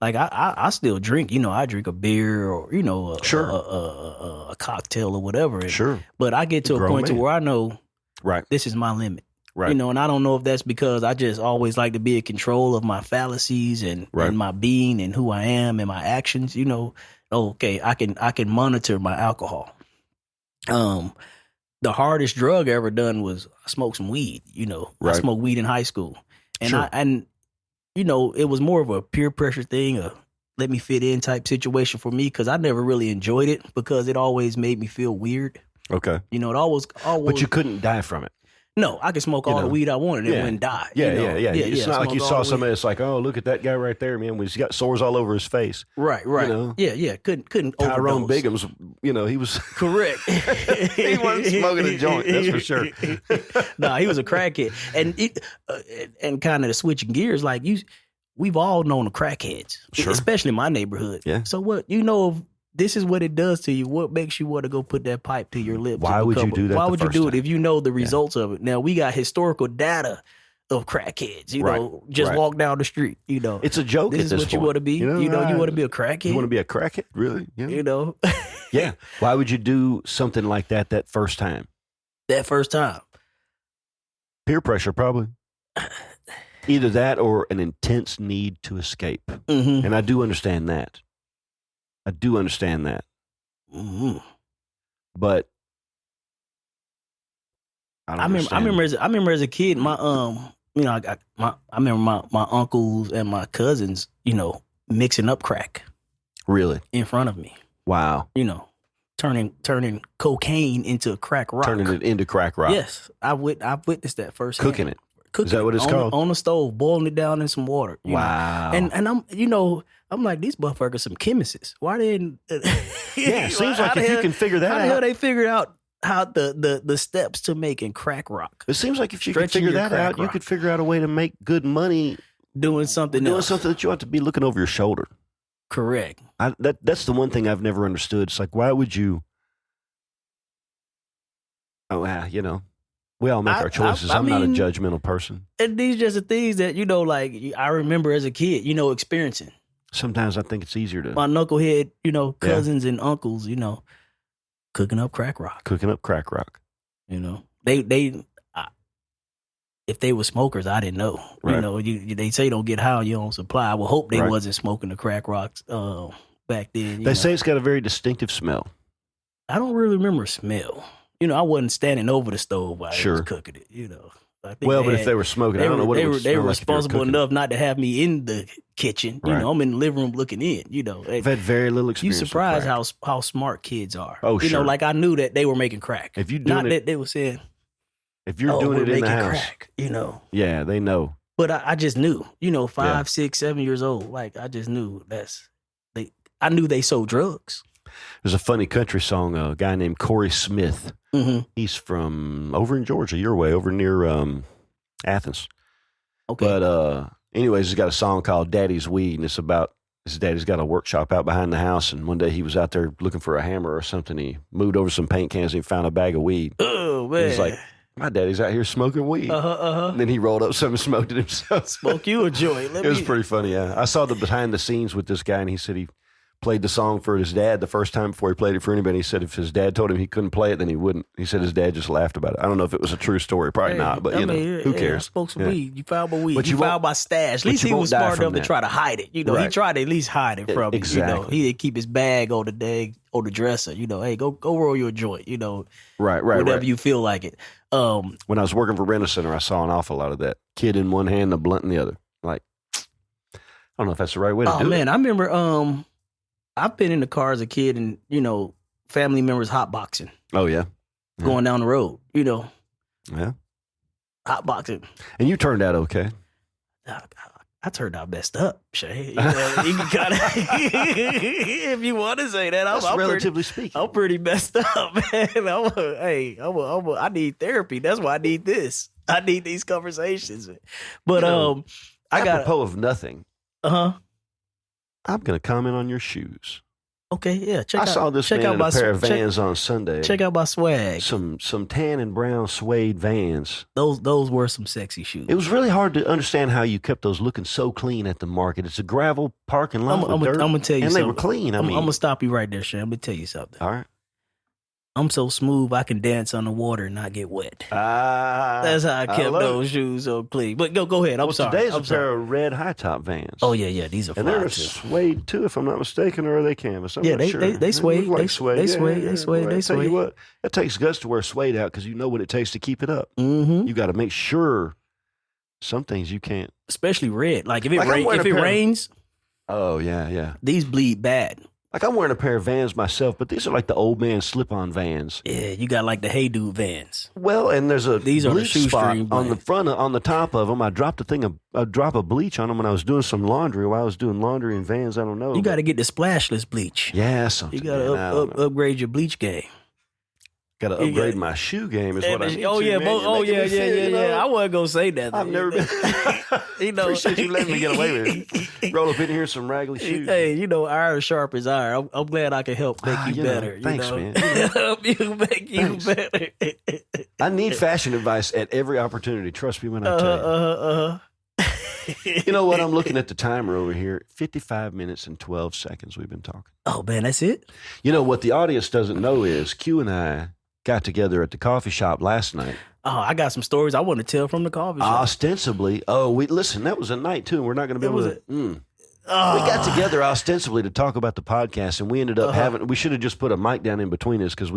Like I still drink, I drink a beer or a cocktail or whatever. Sure. But I get to a point to where I know, right, this is my limit. Right. And I don't know if that's because I just always like to be in control of my fallacies and my being and who I am and my actions. Okay, I can monitor my alcohol. the hardest drug I ever done was I smoked some weed. I Right. smoked weed in high school, and Sure. it was more of a peer pressure thing, a let me fit in type situation for me because I never really enjoyed it because it always made me feel weird. Okay. It always. But you couldn't die from it. No, I could smoke all the weed I wanted and wouldn't die. Yeah. It's not like you smoke saw all the somebody weed. that's like, oh, look at that guy right there, man. He's got sores all over his face. Right. Yeah. Couldn't Tyrone overdose. Bigum's, he was Correct. he wasn't smoking a joint, that's for sure. Nah, he was a crackhead, and kind of the switching gears, like we've all known the crackheads, Sure. especially in my neighborhood. Yeah. So what this is what it does to you. What makes you want to go put that pipe to your lips? Why and would you become do that Why the would you first do time? it if you know the results of it? Now we got historical data of crackheads. Just Right. walk down the street. It's a joke. This at is this what you point. want to be. You want to be a crackhead. You want to be a crackhead, really? Yeah. Yeah. Why would you do something like that first time? That first time. Peer pressure, probably. Either that or an intense need to escape. Mm-hmm. And I do understand that. Mm-hmm. But I remember as a kid, my I remember my uncles and my cousins, mixing up crack Really? in front of me. Wow. Turning cocaine into crack rock. Turning it into crack rock. Yes, I've witnessed that firsthand. Cooking it. Cooking Is that what it's called? On the stove, boiling it down in some water. Wow. And I'm like, these motherfuckers some chemists. Why didn't? Yeah, it seems like if you can figure that how the hell out. they figured out how the steps to making crack rock, It seems like if you could Stretching figure your that crack out, you rock. could figure out a way to make good money doing something doing else. something that you ought to be looking over your shoulder. Correct. That's the one thing I've never understood. It's like, why would you? Oh, we all make our choices. I'm not a mean- judgmental person. And these just the things that like I remember as a kid, experiencing. Sometimes I think it's easier to My knucklehead, cousins and uncles, cooking up crack rock. cooking up crack rock. They if they were smokers, I didn't know. Right. They say don't get high on your own supply. I would hope they Right. wasn't smoking the crack rocks back then. They say it's got a very distinctive smell. I don't really remember smell. I wasn't standing over the stove while they was Sure. cooking it. I think Well, but if they were smoking, I don't know what it would they smell were like if you were responsible cooking. enough not to have me in the kitchen. Right. I'm in the living room looking in. I've had very little You experience. with surprised crack. how smart kids are. Oh, sure. Like I knew that they were making crack. If you Not doing it, that they were saying, if you're "Oh, doing we're it in the making house, crack," yeah, they know. But I just knew, 5, Yeah. 6, 7 years old. Like I just knew I knew they sold drugs. There's a funny country song. A guy named Corey Smith. Mm-hmm. He's from over in Georgia, your way, over near Athens. Okay. But anyways, he's got a song called Daddy's Weed, and it's about his daddy's got a workshop out behind the house, and one day he was out there looking for a hammer or something. He moved over some paint cans and he found a bag of weed. Oh man. He's like, my daddy's out here smoking weed. And then he rolled up some and smoked it himself. Smoke you a joint. It was pretty funny, yeah. I saw the behind the scenes with this guy, and he said he played the song for his dad the first time before he played it for anybody. He said if his dad told him he couldn't play it, then he wouldn't. He said his dad just laughed about it. I don't know if it was a true story. Probably not, but who I cares? spoke some Yeah. weed. You found my weed. But you you won't- found my stash. At but least you he won't was die smart from enough to that. try to hide it. He Right. tried to at least hide it from Exactly. you. He'd keep his bag on the dresser. Hey, go roll your joint. Right. Whenever you feel like it. When I was working for Rent-A-Center, I saw an awful lot of that. Kid in one hand, the blunt in the other. Like, I don't know if that's the right way to do Oh man, it. I remember. I've been in the car as a kid, and family members hotboxing, Oh, yeah. Yeah. going down the road. Yeah. Hotboxing. And you turned out okay. I turned out messed up, Shay. You can kind of, if you want to say that, That's I'm relatively speaking. I'm pretty messed up, man. I need therapy. That's why I need this. I need these conversations. But I got Apropos of nothing, uh-huh. I'm going to comment on your shoes. Okay, yeah. I saw this man in a pair of Vans on Sunday. Check out my swag. Some tan and brown suede Vans. Those were some sexy shoes. It was really hard to understand how you kept those looking so clean at the market. It's a gravel parking lot with dirt. I'm gonna tell you and something. they were clean. I'm I mean, gonna stop you right there, Shay. I'm gonna tell you something. all right. I'm so smooth I can dance underwater and not get wet. Ah, That's how I kept love those shoes so clean. But go ahead. I'm well, sorry. today's I'm a sorry. pair of red high top Vans. Oh yeah. These are and fly they're too. suede too, if I'm not mistaken, or are they canvas? I'm Yeah, not they- sure. they suede. look like They- suede. they Yeah, suede. yeah, They suede. Well, They I tell you suede. what, it takes guts to wear suede out because you know what it takes to keep it up. Mm-hmm. You got to make sure some things you can't. Especially red. Like if Like, I'm wearing if a it pair of- rains, Oh yeah. these bleed bad. Like I'm wearing a pair of Vans myself, but these are like the old man slip-on Vans. Yeah, you got like the Hey Dude Vans. Well, and there's a These are the bleach spot shoestring on the blend. front, on the top of them. I dropped a drop of bleach on them when I was doing some laundry. While I was doing laundry in Vans, I don't know. You got to get the splashless bleach. yeah, something. You got to upgrade your bleach game. Got to you upgrade got- my shoe game. Is what I need Oh to, yeah, man. You're oh making yeah, me feel, you know? I wasn't gonna say that. I've never been. You know, Appreciate you letting me get away with it. Roll up in here in some raggedy shoes. Hey, you know, iron sharp as iron. I'm glad I can help make you you know, better. thanks, you know? man. Help you make you Thanks. better. I need fashion advice at every opportunity. Trust me when I tell you. You know what? I'm looking at the timer over here. 55 minutes and 12 seconds we've been talking. Oh man, that's it. You know what the audience doesn't know is Q and I got together at the coffee shop last night. Oh, I got some stories I want to tell from the coffee shop. Ostensibly, listen, that was a night too, and we're not going to be able to. We Oh. got together ostensibly to talk about the podcast, and we ended up having. We should have just put a mic down in between us because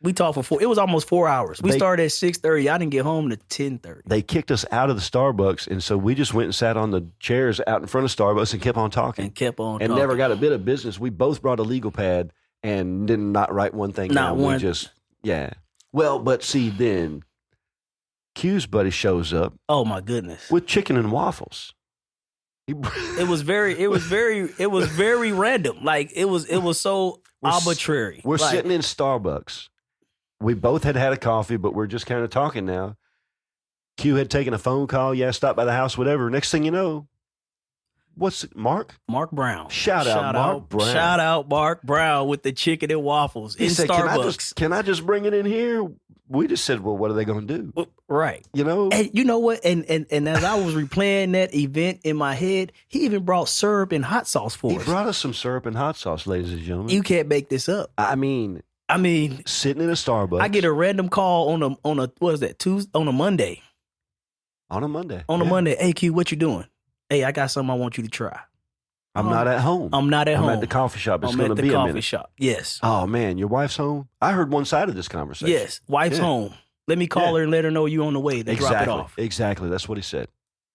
We talked for 4. It was almost 4 hours. We They- started at 6:30. I didn't get home to 10:30. they kicked us out of the Starbucks, and so we just went and sat on the chairs out in front of Starbucks and kept on talking, And kept on and talking. never got a bit of business. We both brought a legal pad and did not write one thing Not down. one. We just Well, but see, then Q's buddy shows up Oh my goodness. with chicken and waffles. It was very random. Like it was so We're s- arbitrary. We're Like, sitting in Starbucks. We both had a coffee, but we're just kind of talking now. Q had taken a phone call. Yeah, stopped by the house, whatever. Next thing you know, what's it, Mark? Mark Brown. Shout out Mark Brown. Shout out Mark Brown with the chicken and waffles He in said, Starbucks. Can I just bring it in here? We just said, well, what are they going to do? Right. You know? And you know what? And as I was replaying that event in my head, he even brought syrup and hot sauce for He us. brought us some syrup and hot sauce, ladies and gentlemen. You can't make this up. I mean, I mean, sitting in a Starbucks. I get a random call on a what is that, Tuesday, on a Monday. on a Monday. On a Yeah. Monday, hey Q, what you doing? Hey, I got something I want you to try. I'm not at home. I'm not at home. I'm at the coffee shop. It's I'm going at to the be a coffee minute. shop. Yes. Oh, man, your wife's home? I heard one side of this conversation. Yes. Wife's Yeah. home. Let me call Yeah. her and let her know you on the way to drop it off. Exactly. That's what he said.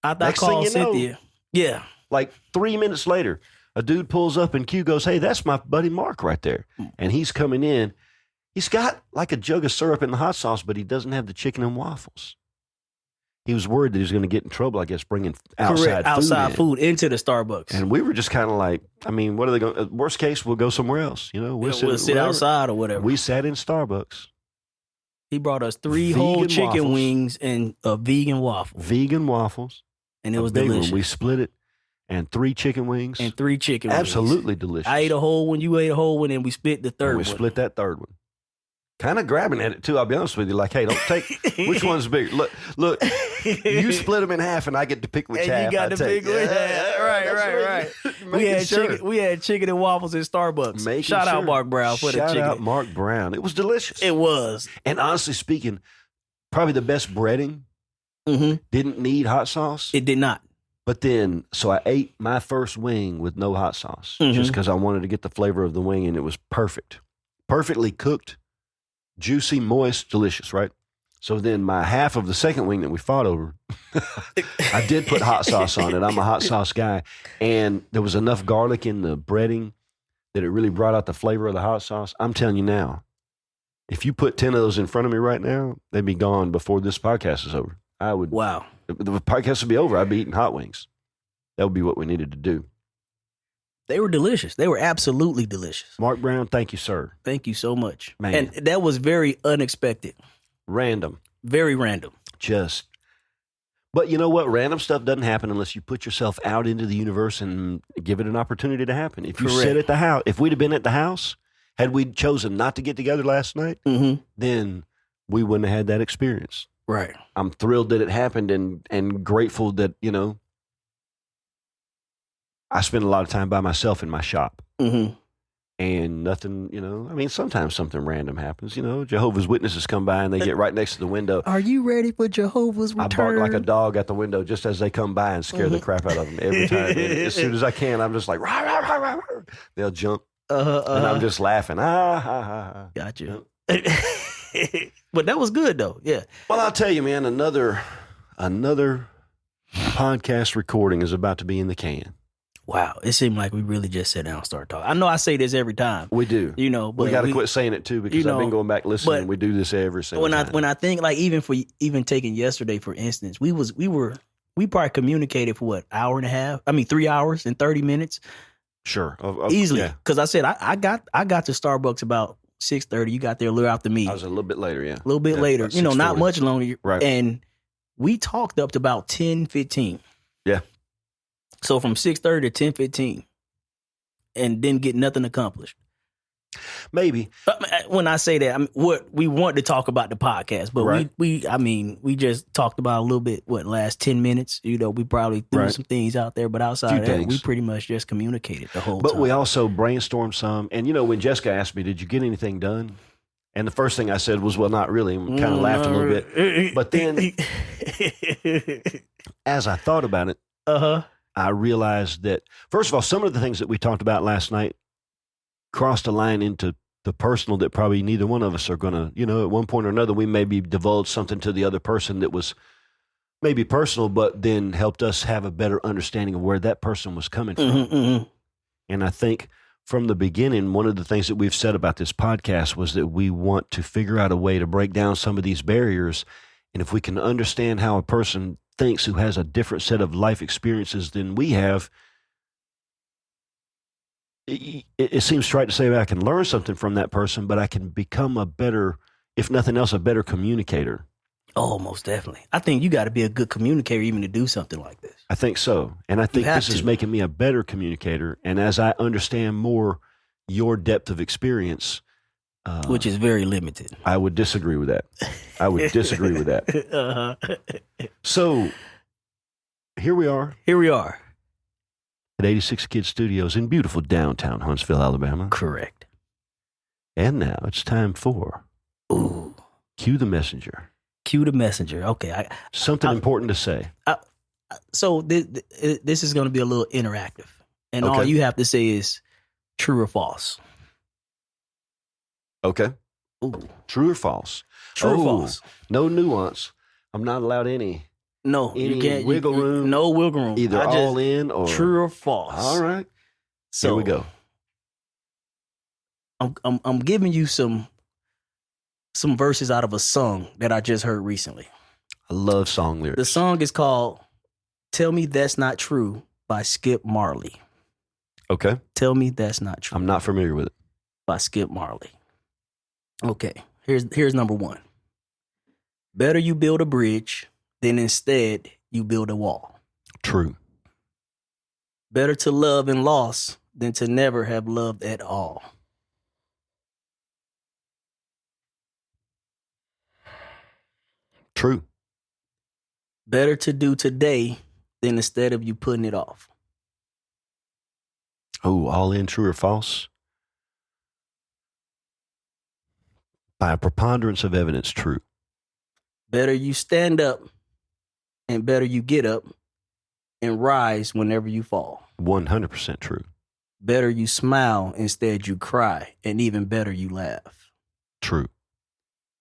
I Next thing called you know- Cynthia. Yeah. Like 3 minutes later, a dude pulls up and Q goes, hey, that's my buddy Mark right there. And he's coming in. He's got like a jug of syrup and the hot sauce, but he doesn't have the chicken and waffles. He was worried that he was going to get in trouble, I guess, bringing Correct. Outside in. food into the Starbucks. And we were just kind of like, I mean, what are they going? Worst case, we'll go somewhere else. You know, we'll sit whatever. outside or whatever. We sat in Starbucks, He brought us 3 Vegan whole chicken waffles. wings and a vegan waffle. vegan waffles, And it a was big delicious. one. We split it, and 3 chicken wings, And 3 chicken wings. absolutely delicious. I ate a whole one, you ate a whole one, and we split the And third we one. split that third one. Kind of grabbing at it too. I'll be honest with you. Like, hey, don't take which one's bigger. Look. You split them in half, and I get to pick which And half you got I to take. pick which half. That's Right. Making We had chicken and waffles in Starbucks. Making Shout out sure. Mark Brown for the Shout chicken. out Mark Brown. It was delicious. It was. And honestly speaking, probably the best breading. Mm-hmm. Didn't need hot sauce. It did not. But then, so I ate my first wing with no hot sauce Mhm. just because I wanted to get the flavor of the wing, and it was perfect. Perfectly cooked, juicy, moist, delicious, right? So then my half of the second wing that we fought over, I did put hot sauce on it. I'm a hot sauce guy. And there was enough garlic in the breading that it really brought out the flavor of the hot sauce. I'm telling you now, if you put 10 of those in front of me right now, they'd be gone before this podcast is over. I would. Wow. The podcast would be over. I'd be eating hot wings. That would be what we needed to do. They were delicious. They were absolutely delicious. Mark Brown, thank you, sir. Thank you so much. Man. And that was very unexpected. Random. Very random. But you know what? Random stuff doesn't happen unless you put yourself out into the universe and give it an opportunity to happen. If you Correct. sit at the house, if we'd have been at the house, had we chosen not to get together last night, Mm-hmm. then we wouldn't have had that experience. Right. I'm thrilled that it happened and grateful that, you know, I spend a lot of time by myself in my shop. Mm-hmm. and nothing, I mean, sometimes something random happens, Jehovah's Witnesses come by and they get right next to the window. Are you ready for Jehovah's return? I bark like a dog at the window just as they come by and scare the crap out of them every time. And as soon as I can, I'm just like, rah, rah, rah, rah, rah. They'll jump, and I'm just laughing. Ha, ha, ha. Gotcha. But that was good, though. Yeah. Well, I'll tell you, man, another podcast recording is about to be in the can. Wow, it seemed like we really just sat down and started talking. I know I say this every time. We do. But we got to quit saying it too, because I've been going back listening. We do this every single time. When I think, like, even taking yesterday, for instance, we probably communicated for what, hour and a half? I mean, 3 hours and 30 minutes. Sure. Easily. Because I said I got to Starbucks about 6:30. You got there a little after me. I was a little bit later, yeah. A little bit later. Not much longer. Right. And we talked up to about 10:15. Yeah. So from 6:30 to 10:15, and didn't get nothing accomplished. Maybe. When I say that, I mean, what we want to talk about the podcast, but right. we just talked about a little bit. Last 10 minutes? We probably threw some things out there, but outside of that, we pretty much just communicated the whole time. But we also brainstormed some, and when Jessica asked me, "Did you get anything done?" And the first thing I said was, "Well, not really." And kind of laughed a little bit, but then as I thought about it, I realized that, first of all, some of the things that we talked about last night crossed a line into the personal that probably neither one of us are going to, at one point or another, we maybe divulged something to the other person that was maybe personal, but then helped us have a better understanding of where that person was coming from. Mm-hmm. And I think from the beginning, one of the things that we've said about this podcast was that we want to figure out a way to break down some of these barriers. And if we can understand how a person thinks who has a different set of life experiences than we have, it seems right to say that I can learn something from that person, but I can become a better, if nothing else, a better communicator. Oh, most definitely. I think you got to be a good communicator even to do something like this. I think so. And I think this is making me a better communicator. And as I understand more your depth of experience, which is very limited. I would disagree with that. So here we are. At 86 Kids Studios in beautiful downtown Huntsville, Alabama. Correct. And now it's time for Cue the Messenger. Cue the Messenger. Okay. Something important to say. So this is going to be a little interactive. And all you have to say is true or false. Okay. Ooh. True or false? True or false? No nuance. I'm not allowed any you can't. Wiggle room. No wiggle room. Either all in or true or false. All right. So here we go. I'm giving you some verses out of a song that I just heard recently. I love song lyrics. The song is called "Tell Me That's Not True" by Skip Marley. Okay. Tell Me That's Not True. I'm not familiar with it. By Skip Marley. Okay. Here's number one. Better you build a bridge than instead you build a wall. True. Better to love and lost than to never have loved at all. True. Better to do today than instead of you putting it off. Oh, all in, true or false? By a preponderance of evidence, true. Better you stand up and better you get up and rise whenever you fall. 100% true. Better you smile instead you cry, and even better you laugh. True.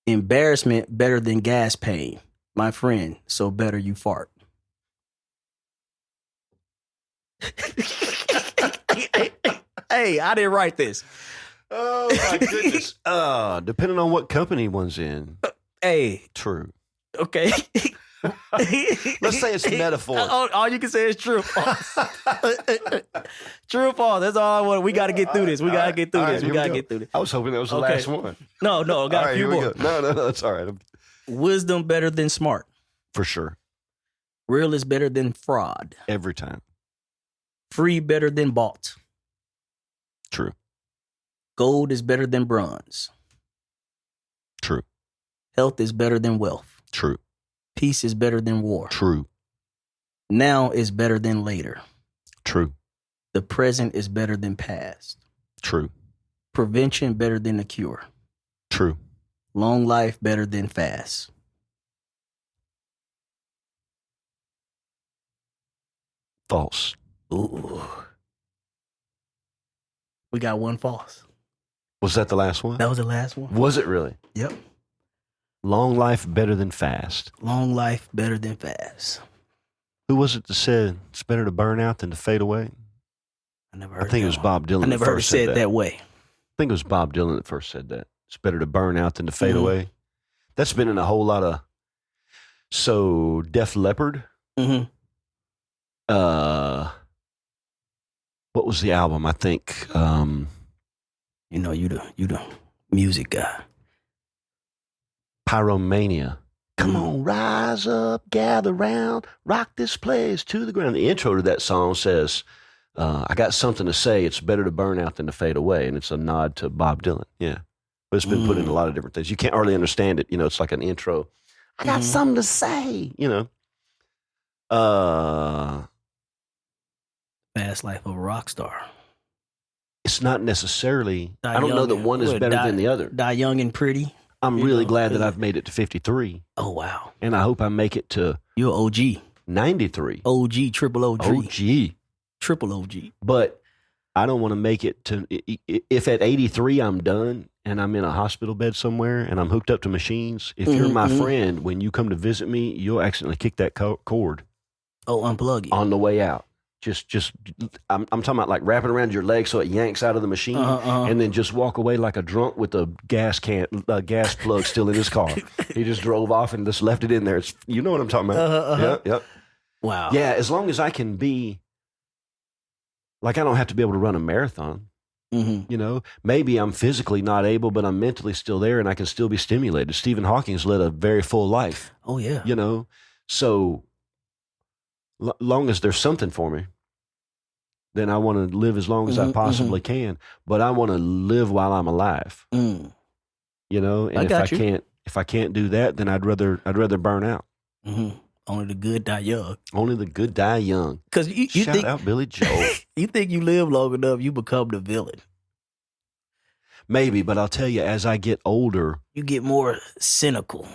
Embarrassment better than gas pain, my friend, so better you fart. Hey, I didn't write this. Oh, my goodness. Depending on what company one's in. Hey. True. Okay. Let's say it's metaphor. All you can say is true or false. True or false. That's all I want. We got to get through this. We got to get through this. I was hoping that was the last one. No, I got a few more. No, that's all right. Wisdom better than smart. For sure. Real is better than fraud. Every time. Free better than bought. True. Gold is better than bronze. True. Health is better than wealth. True. Peace is better than war. True. Now is better than later. True. The present is better than past. True. Prevention better than the cure. True. Long life better than fast. False. Ooh. We got one false. Was that the last one? That was the last one. Was it really? Yep. Long life better than fast. Long life better than fast. Who was it that said it's better to burn out than to fade away? I never heard I think it was Bob Dylan. I never heard it said that way. I think it was Bob Dylan that first said that. It's better to burn out than to fade away. That's been in a whole lot of. So Def Leppard. Mm-hmm. What was the album? I think. You know, you the music guy. Pyromania. Come on, rise up, gather round, rock this place to the ground. The intro to that song says, I got something to say. It's better to burn out than to fade away. And it's a nod to Bob Dylan. Yeah. But it's been put in a lot of different things. You can't hardly understand it. You know, it's like an intro. I got something to say, you know. Fast life of a rock star. It's not necessarily, Die I don't know that young one is and- better die- than the other. Die young and pretty. I'm you really know, glad that I've made it to 53. Oh, wow. And I hope I make it to You're OG. 93. OG, triple OG. OG. Triple OG. But I don't want to make it to, if at 83 I'm done and I'm in a hospital bed somewhere and I'm hooked up to machines, if you're my friend, when you come to visit me, you'll accidentally kick that cord Oh, unplug it. on the way out. Just, I'm talking about like wrapping around your leg so it yanks out of the machine, and then just walk away like a drunk with a gas plug still in his car. He just drove off and just left it in there. It's, you know what I'm talking about? Yep. Wow. Yeah, as long as I can be, like, I don't have to be able to run a marathon. Mm-hmm. You know, maybe I'm physically not able, but I'm mentally still there and I can still be stimulated. Stephen Hawking's led a very full life. Oh, yeah. You know, so long as there's something for me, then I want to live as long as I possibly can. But I want to live while I'm alive. You know, and if I can't do that, then I'd rather burn out. Only the good die young. Only the good die young. Because you Shout think out Billy Joel. you think you live long enough, you become the villain. Maybe, but I'll tell you, as I get older, You get more cynical.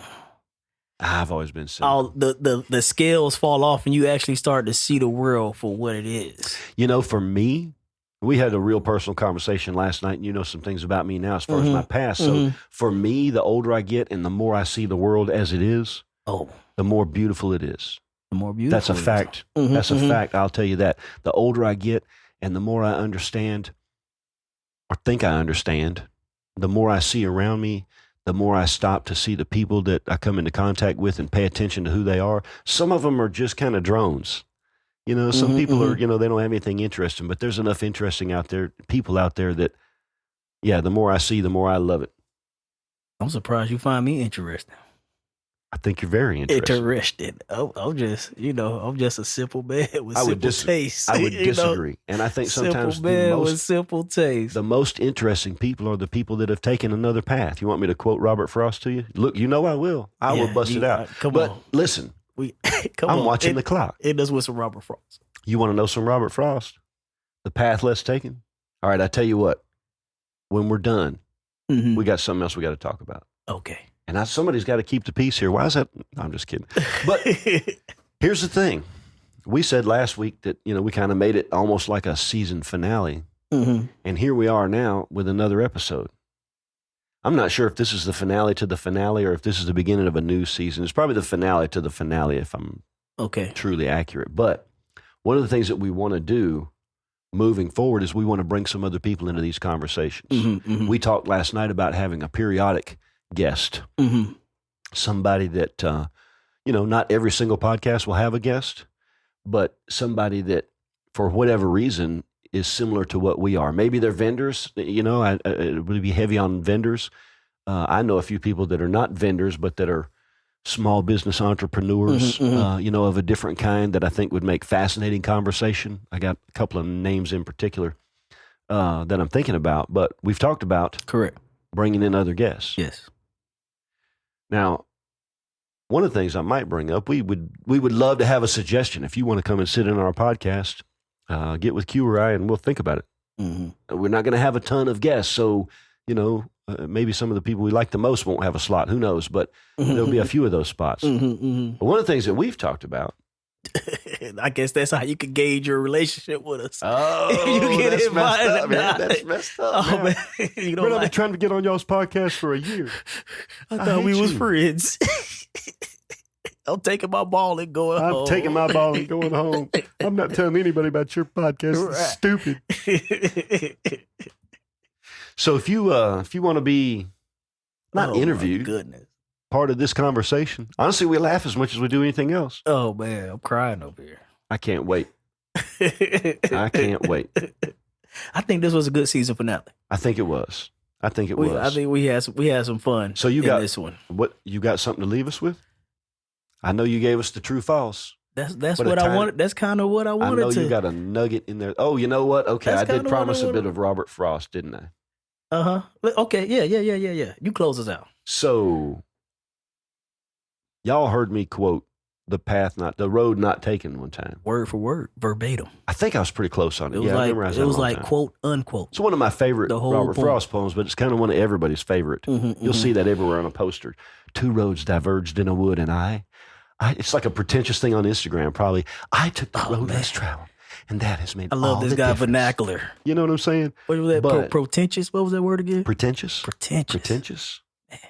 I've always been cynical. All the scales fall off, and you actually start to see the world for what it is. You know, for me, we had a real personal conversation last night, and you know some things about me now as far as my past. So for me, the older I get and the more I see the world as it is, the more beautiful it is. The more beautiful. That's a fact. That's a fact. I'll tell you that. The older I get and the more I understand or think I understand, the more I see around me, the more I stop to see the people that I come into contact with and pay attention to who they are. Some of them are just kind of drones. You know, some people are, you know, they don't have anything interesting, but there's enough interesting people out there that, yeah, the more I see, the more I love it. I'm surprised you find me interesting. I think you're very interested. I'm just a simple man with simple taste. I would disagree. And I think sometimes simple man with simple taste. The most interesting people are the people that have taken another path. You want me to quote Robert Frost to you? Look, you know I will. I will bust it out. Come but on. Listen, I'm I'm watching the clock. It does with some Robert Frost. You want to know some Robert Frost? The path less taken? All right, I tell you what. When we're done, we got something else we got to talk about. Okay. And somebody's got to keep the peace here. Why is that? No, I'm just kidding. But here's the thing. We said last week that, you know, we kind of made it almost like a season finale. And here we are now with another episode. I'm not sure if this is the finale to the finale or if this is the beginning of a new season. It's probably the finale to the finale if I'm truly accurate. But one of the things that we want to do moving forward is we want to bring some other people into these conversations. We talked last night about having a periodic guest, somebody that, you know, not every single podcast will have a guest, but somebody that for whatever reason is similar to what we are. Maybe they're vendors, you know, it would be heavy on vendors. I know a few people that are not vendors, but that are small business entrepreneurs, you know, of a different kind that I think would make fascinating conversation. I got a couple of names in particular that I'm thinking about, but we've talked about bringing in other guests. Yes. Now, one of the things I might bring up, we would love to have a suggestion. If you want to come and sit in our podcast, get with Q or I, and we'll think about it. We're not going to have a ton of guests. So, maybe some of the people we like the most won't have a slot. Who knows? But there'll be a few of those spots. But one of the things that we've talked about. I guess that's how you can gauge your relationship with us. Oh, that's messed up, man. That's messed up. Oh, man. I've been trying to get on y'all's podcast for a year. I thought we was friends. I'm taking my ball and going home. I'm taking my ball and going home. I'm not telling anybody about your podcast. It's stupid. So if you want to be not interviewed, goodness, part of this conversation, honestly, we laugh as much as we do anything else. Oh man, I'm crying over here. I can't wait. I can't wait. I think this was a good season finale. I think it was. I think we had some fun. So you got this one. What you got something to leave us with? I know you gave us the true false. That's what I wanted. That's kind of what I wanted. I know you got a nugget in there. Oh, you know what? Okay, I did promise a bit of Robert Frost, didn't I? Okay. Yeah. You close us out. So, y'all heard me quote the road not taken one time. Word for word, verbatim. I think I was pretty close on it. It was I memorized that. It was like quote unquote. It's one of my favorite Robert Frost poems, but it's kind of one of everybody's favorite. You'll see that everywhere on a poster. Two roads diverged in a wood, and it's like a pretentious thing on Instagram, probably. I took the road less traveled, and that has made all the difference. I love this guy vernacular. You know what I'm saying? What was that? Pretentious? What was that word again? Pretentious? Pretentious. Man.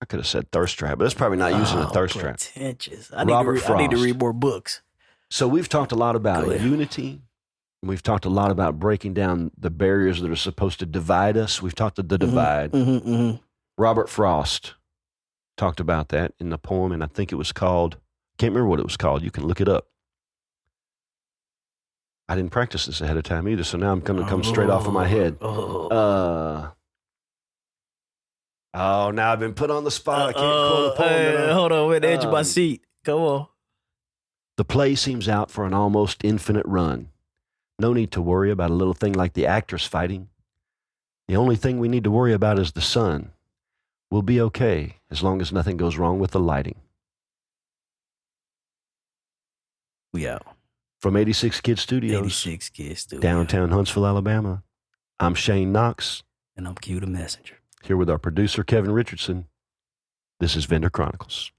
I could have said thirst trap, but that's probably not using a thirst trap. Pretentious. I need to read more books. So we've talked a lot about unity. We've talked a lot about breaking down the barriers that are supposed to divide us. We've talked to the divide. Robert Frost talked about that in the poem, and I think it was called, can't remember what it was called. You can look it up. I didn't practice this ahead of time either, so now I'm going to come straight off of my head. Now I've been put on the spot. I can't quote a poem. Hold on, wait, edge of my seat. Come on. The play seems out for an almost infinite run. No need to worry about a little thing like the actors fighting. The only thing we need to worry about is the sun. We'll be okay as long as nothing goes wrong with the lighting. We out. From 86 Kid Studios. Downtown Huntsville, Alabama. I'm Shane Knox. And I'm Q the Messenger. Here with our producer, Kevin Richardson. This is Vendor Chronicles.